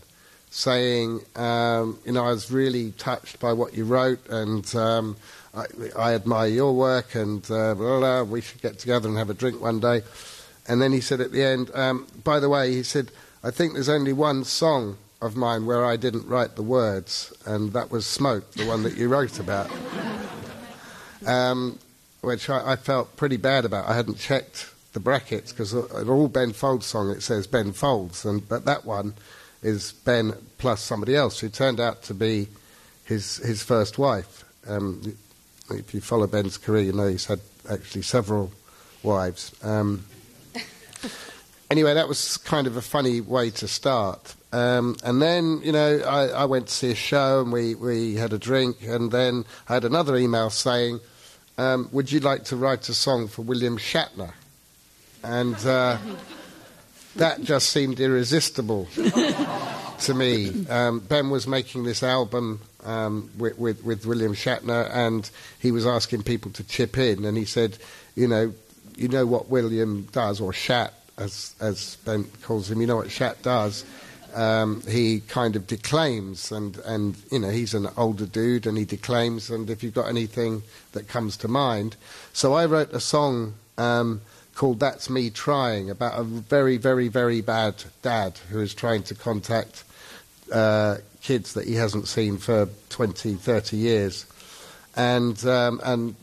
saying, I was really touched by what you wrote, and I admire your work, and we should get together and have a drink one day. And then he said at the end, by the way, he said, I think there's only one song of mine where I didn't write the words, and that was Smoke, the one that you wrote about. Which I felt pretty bad about. I hadn't checked the brackets, because in all Ben Folds song it says Ben Folds, but that one is Ben plus somebody else, who turned out to be his first wife. If you follow Ben's career, you know he's had actually several wives. Anyway, that was kind of a funny way to start. And then, I went to see a show, and we had a drink, and then I had another email saying, would you like to write a song for William Shatner? And that just seemed irresistible to me. Ben was making this album with William Shatner, and he was asking people to chip in, and he said, you know what William does, or Shat, as Ben calls him, you know what Shat does? He kind of declaims, and he's an older dude, and he declaims, and if you've got anything that comes to mind. So I wrote a song called That's Me Trying, about a very, very, very bad dad who is trying to contact kids that he hasn't seen for 20, 30 years. And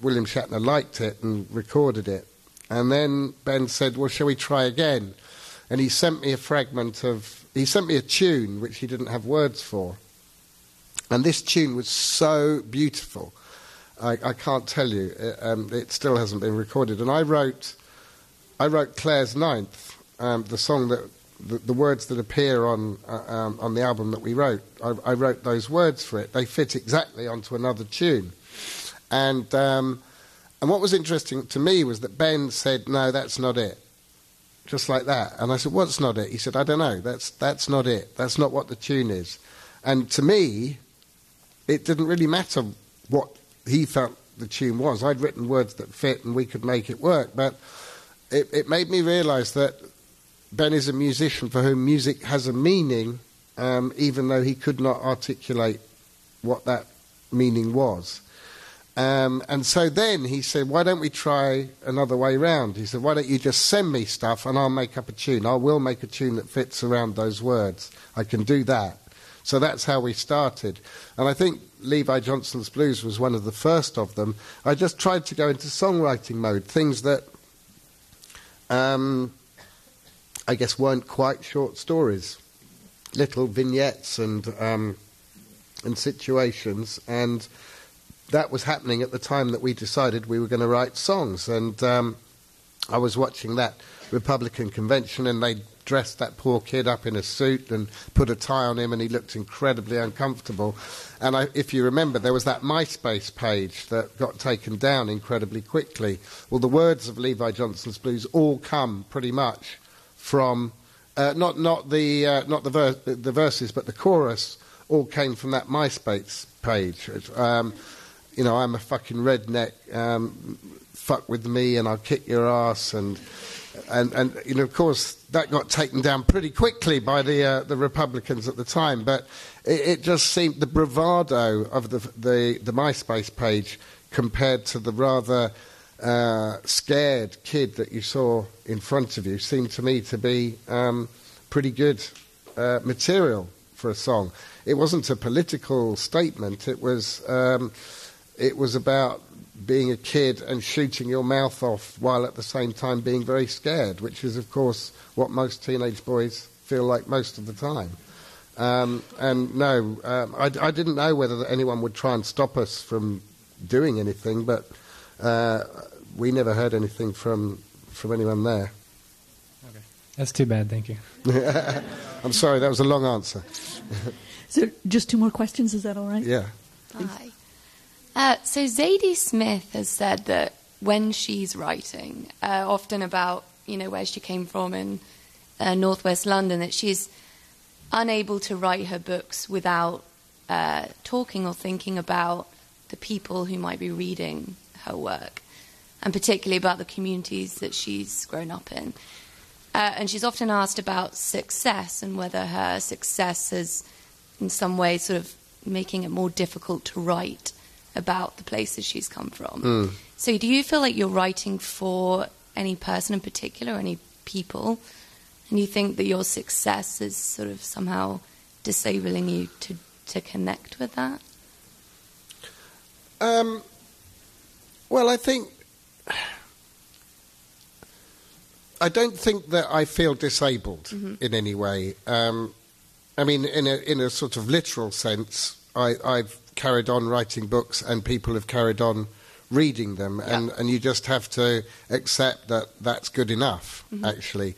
William Shatner liked it and recorded it. And then Ben said, well, shall we try again? And he sent me he sent me a tune which he didn't have words for. And this tune was so beautiful. I can't tell you. It still hasn't been recorded. And I wrote Claire's Ninth, the song that the words that appear on the album that we wrote. I wrote those words for it. They fit exactly onto another tune. And what was interesting to me was that Ben said, no, that's not it. Just like that. And I said, what's not it? He said, I don't know. That's not it. That's not what the tune is. And to me, it didn't really matter what he felt the tune was. I'd written words that fit and we could make it work. But it made me realise that Ben is a musician for whom music has a meaning even though he could not articulate what that meaning was. And so then he said, why don't we try another way round? He said, why don't you just send me stuff and I'll make up a tune. I will make a tune that fits around those words. I can do that. So that's how we started. And I think Levi Johnson's Blues was one of the first of them. I just tried to go into songwriting mode, things that I guess weren't quite short stories, little vignettes and situations, and that was happening at the time that we decided we were going to write songs. And I was watching that Republican convention, and they dressed that poor kid up in a suit and put a tie on him, and he looked incredibly uncomfortable. And if you remember, there was that MySpace page that got taken down incredibly quickly. Well, the words of Levi Johnson's Blues all come pretty much from not the verses, but the chorus all came from that MySpace page. You know, I'm a fucking redneck, fuck with me and I'll kick your ass, and you know, of course, that got taken down pretty quickly by the Republicans at the time. But it just seemed the bravado of the MySpace page compared to the rather scared kid that you saw in front of you seemed to me to be pretty good material for a song. It wasn't a political statement. It was about being a kid and shooting your mouth off while at the same time being very scared, which is, of course, what most teenage boys feel like most of the time. And no, I didn't know whether anyone would try and stop us from doing anything, but we never heard anything from anyone there. Okay. That's too bad, thank you. I'm sorry, that was a long answer. So just two more questions, is that all right? Yeah. Hi. So Zadie Smith has said that when she's writing, often about, you know, where she came from in northwest London, that she's unable to write her books without talking or thinking about the people who might be reading her work, and particularly about the communities that she's grown up in. And she's often asked about success and whether her success is in some way sort of making it more difficult to write about the places she's come from. So do you feel like you're writing for any person in particular, any people, and you think that your success is sort of somehow disabling you to connect with that? Well, I don't think that I feel disabled in any way. I mean, in a sort of literal sense, I've carried on writing books and people have carried on reading them, and you just have to accept that that's good enough, actually.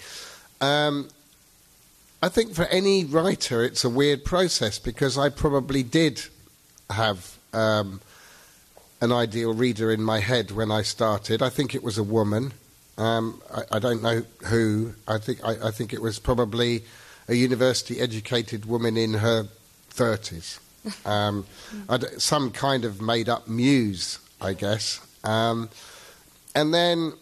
I think for any writer it's a weird process, because I probably did have an ideal reader in my head when I started. I think it was a woman. I don't know who. I think it was probably a university-educated woman in her 30s. Some kind of made-up muse, I guess. And then,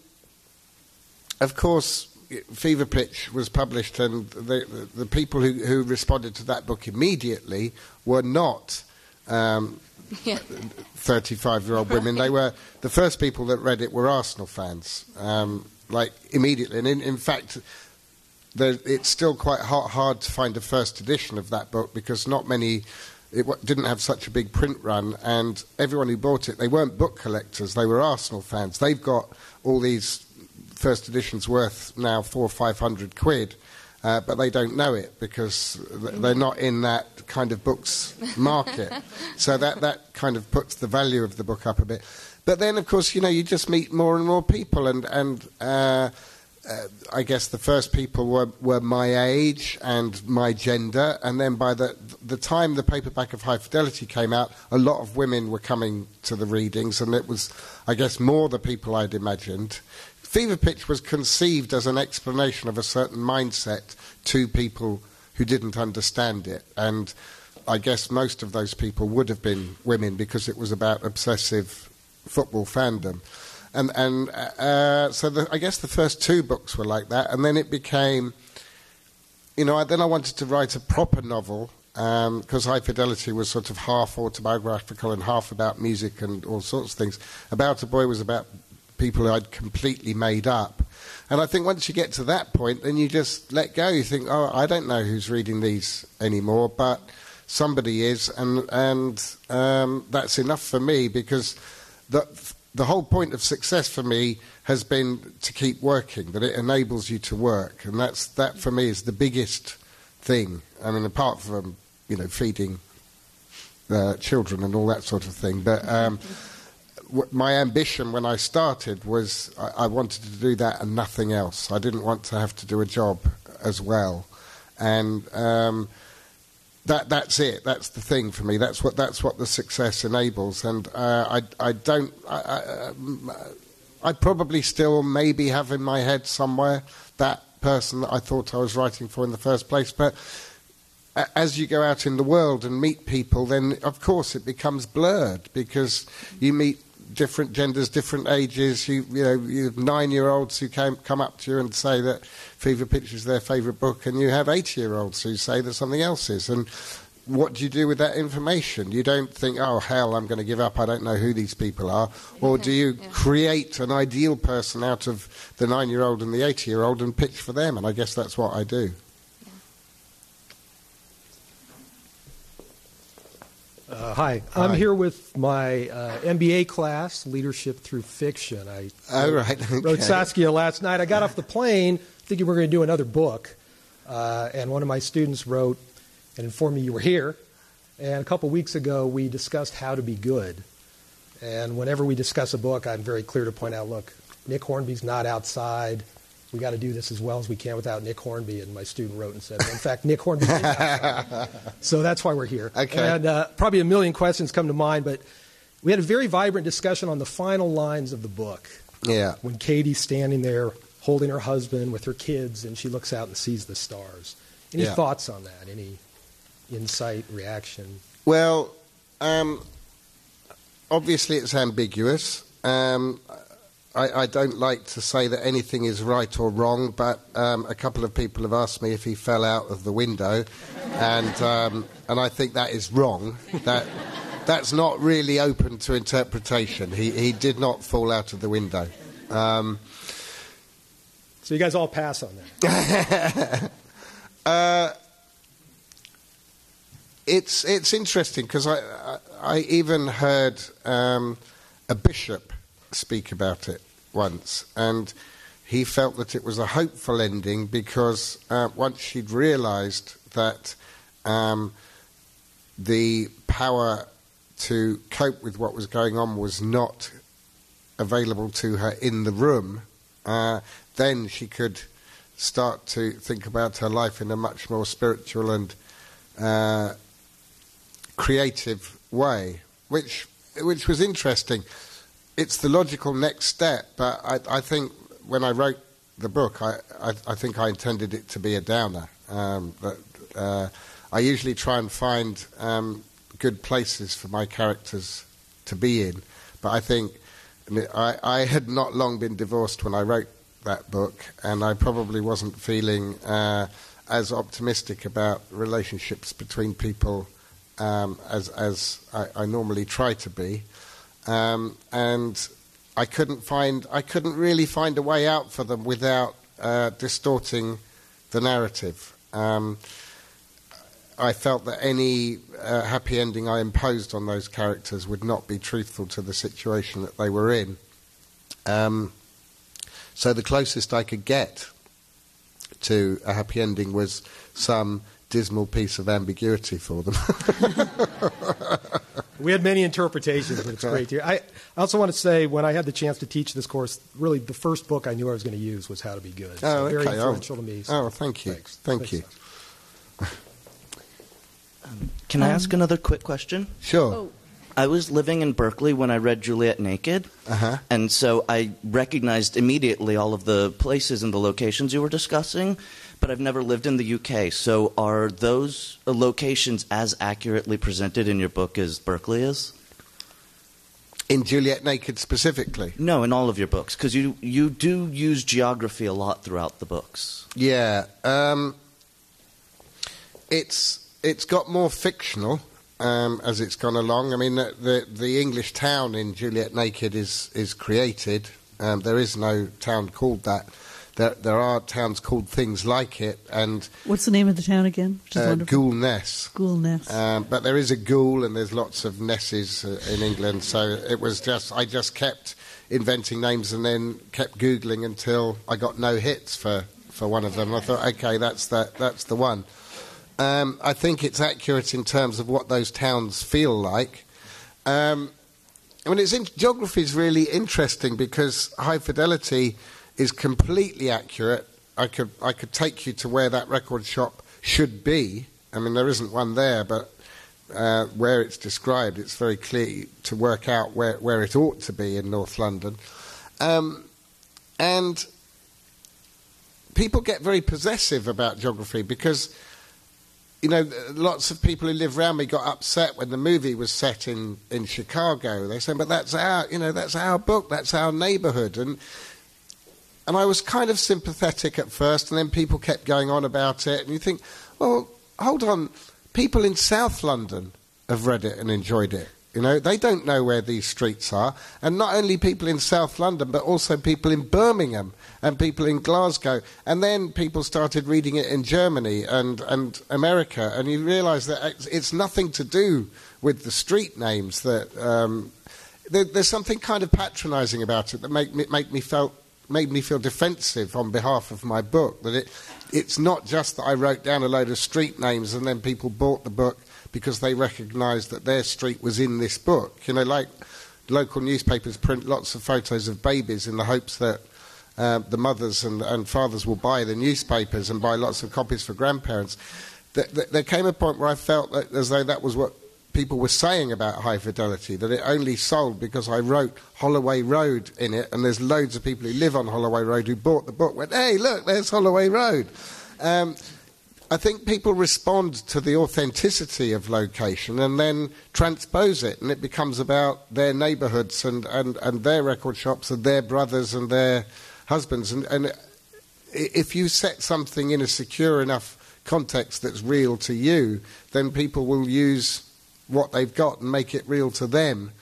of course, Fever Pitch was published, and the people who responded to that book immediately were not 35-year-old women. They were the first people that read it were Arsenal fans, like immediately. And in fact, it's still quite hard to find a first edition of that book, because not many. It didn't have such a big print run, and everyone who bought it, they weren't book collectors, they were Arsenal fans. They've got all these first editions worth now £400 or £500, but they don't know it because they're not in that kind of books market. So that kind of puts the value of the book up a bit. But then, of course, you know, you just meet more and more people, and I guess the first people were my age and my gender, and then by the time the paperback of High Fidelity came out, a lot of women were coming to the readings, and it was, I guess, more the people I'd imagined. Fever Pitch was conceived as an explanation of a certain mindset to people who didn't understand it, and I guess most of those people would have been women, because it was about obsessive football fandom. So I guess the first two books were like that, and then it became then I wanted to write a proper novel, because High Fidelity was sort of half autobiographical and half about music and all sorts of things. About a Boy was about people who I'd completely made up. And I think once you get to that point, then you just let go. You think, oh, I don't know who's reading these anymore, but somebody is, and that's enough for me, because the whole point of success for me has been to keep working, that it enables you to work. And that for me is the biggest thing. I mean, apart from, feeding children and all that sort of thing. But my ambition when I started was I wanted to do that and nothing else. I didn't want to have to do a job as well. And that's it. That's the thing for me. That's what the success enables. And I probably still maybe have in my head somewhere that person that I thought I was writing for in the first place. But as you go out in the world and meet people, then of course it becomes blurred, because you meet different genders, different ages. You have 9-year-olds who come up to you and say that Fever Pitch is their favourite book, and you have 80-year-olds who say that something else is. And what do you do with that information? You don't think, oh, hell, I'm going to give up, I don't know who these people are. Or do you create an ideal person out of the 9-year-old and the 80-year-old and pitch for them? And I guess that's what I do. Hi. I'm here with my MBA class, Leadership Through Fiction. I wrote Saskia last night. I got off the plane thinking we were going to do another book, and one of my students wrote and informed me you were here. And a couple weeks ago, we discussed how to be good. And whenever we discuss a book, I'm very clear to point out, look, Nick Hornby's not outside. We got to do this as well as we can without Nick Hornby. And my student wrote and said, well, in fact, Nick Hornby is outside. So that's why we're here. Okay. And probably a million questions come to mind, but we had a very vibrant discussion on the final lines of the book. Yeah. When Katie's standing there holding her husband with her kids, and she looks out and sees the stars. Any thoughts on that? Any insight, reaction? Well, obviously it's ambiguous. I don't like to say that anything is right or wrong, but a couple of people have asked me if he fell out of the window, and I think that is wrong. That's not really open to interpretation. He did not fall out of the window. So you guys all pass on that. It's interesting, because I even heard a bishop speak about it once, and he felt that it was a hopeful ending, because once she'd realised that the power to cope with what was going on was not available to her in the room, then she could start to think about her life in a much more spiritual and creative way, which was interesting. It's the logical next step, but I think when I wrote the book, I think I intended it to be a downer. I usually try and find good places for my characters to be in, but I think I had not long been divorced when I wrote that book, and I probably wasn't feeling as optimistic about relationships between people as I normally try to be. And I couldn't really find a way out for them without distorting the narrative. I felt that any happy ending I imposed on those characters would not be truthful to the situation that they were in. So the closest I could get to a happy ending was some dismal piece of ambiguity for them. We had many interpretations, but it's great to hear. I also want to say, when I had the chance to teach this course, really the first book I knew I was going to use was How to Be Good. So very influential to me. So thank you. Thank you. Can I ask another quick question? Sure. Oh. I was living in Berkeley when I read Juliet naked, and so I recognized immediately all of the places and the locations you were discussing, but I've never lived in the UK. So are those locations as accurately presented in your book as Berkeley is? In Juliet Naked specifically? No, in all of your books, because you do use geography a lot throughout the books. Yeah. it's got more fictional as it's gone along. I mean, the English town in Juliet Naked is created. There is no town called that. There are towns called things like it. And what's the name of the town again? Ghoul Ness. Ghoul Ness. But there is a ghoul, and there's lots of Nesses in England. So it was I just kept inventing names and then kept Googling until I got no hits for one of them. I thought, okay, that's the one. I think it's accurate in terms of what those towns feel like. Geography is really interesting because High Fidelity is completely accurate. I could take you to where that record shop should be. I mean, there isn't one there, but where it's described, it's very clear to work out where it ought to be in North London. And people get very possessive about geography because, lots of people who live around me got upset when the movie was set in Chicago. They said, but that's our book, that's our neighbourhood. And I was kind of sympathetic at first, and then people kept going on about it. And you think, well, hold on, people in South London have read it and enjoyed it. They don't know where these streets are. And not only people in South London, but also people in Birmingham and people in Glasgow. And then people started reading it in Germany and America. And you realise that it's nothing to do with the street names. That there's something kind of patronising about it that made me feel defensive on behalf of my book. That it's not just that I wrote down a load of street names and then people bought the book because they recognised that their street was in this book. Like local newspapers print lots of photos of babies in the hopes that the mothers and fathers will buy the newspapers and buy lots of copies for grandparents. There came a point where I felt as though that was what people were saying about High Fidelity, that it only sold because I wrote Holloway Road in it, and there's loads of people who live on Holloway Road who bought the book, went, hey, look, there's Holloway Road. I think people respond to the authenticity of location and then transpose it, and it becomes about their neighbourhoods and their record shops and their brothers and their husbands. And if you set something in a secure enough context that's real to you, then people will use what they've got and make it real to them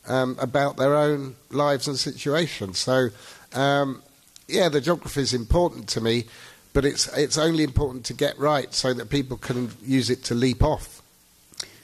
about their own lives and situations. So, the geography is important to me, but it's only important to get right so that people can use it to leap off.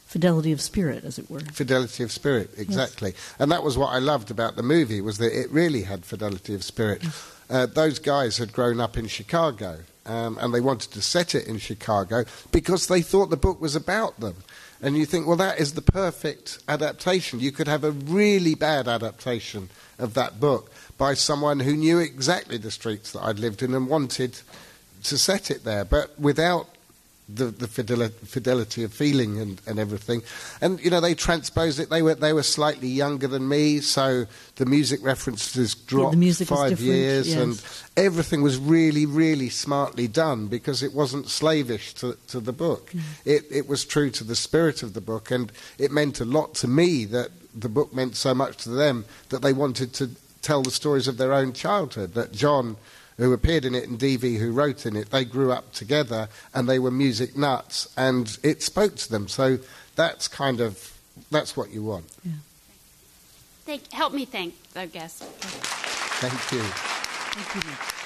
Fidelity of spirit, as it were. Fidelity of spirit, exactly. Yes. And that was what I loved about the movie, was that it really had fidelity of spirit. Those guys had grown up in Chicago, and they wanted to set it in Chicago because they thought the book was about them. And you think, well, that is the perfect adaptation. You could have a really bad adaptation of that book by someone who knew exactly the streets that I'd lived in and wanted to set it there, but without the fidelity of feeling and everything. And, they transposed it. They were slightly younger than me, so the music references dropped 5 years, yes. And everything was really, really smartly done because it wasn't slavish to the book. It was true to the spirit of the book, and it meant a lot to me that the book meant so much to them that they wanted to tell the stories of their own childhood, that John, who appeared in it, and Devi, who wrote in it, they grew up together and they were music nuts, and it spoke to them. So that's what you want. Yeah. Help me thank the guests. Thank you. Thank you.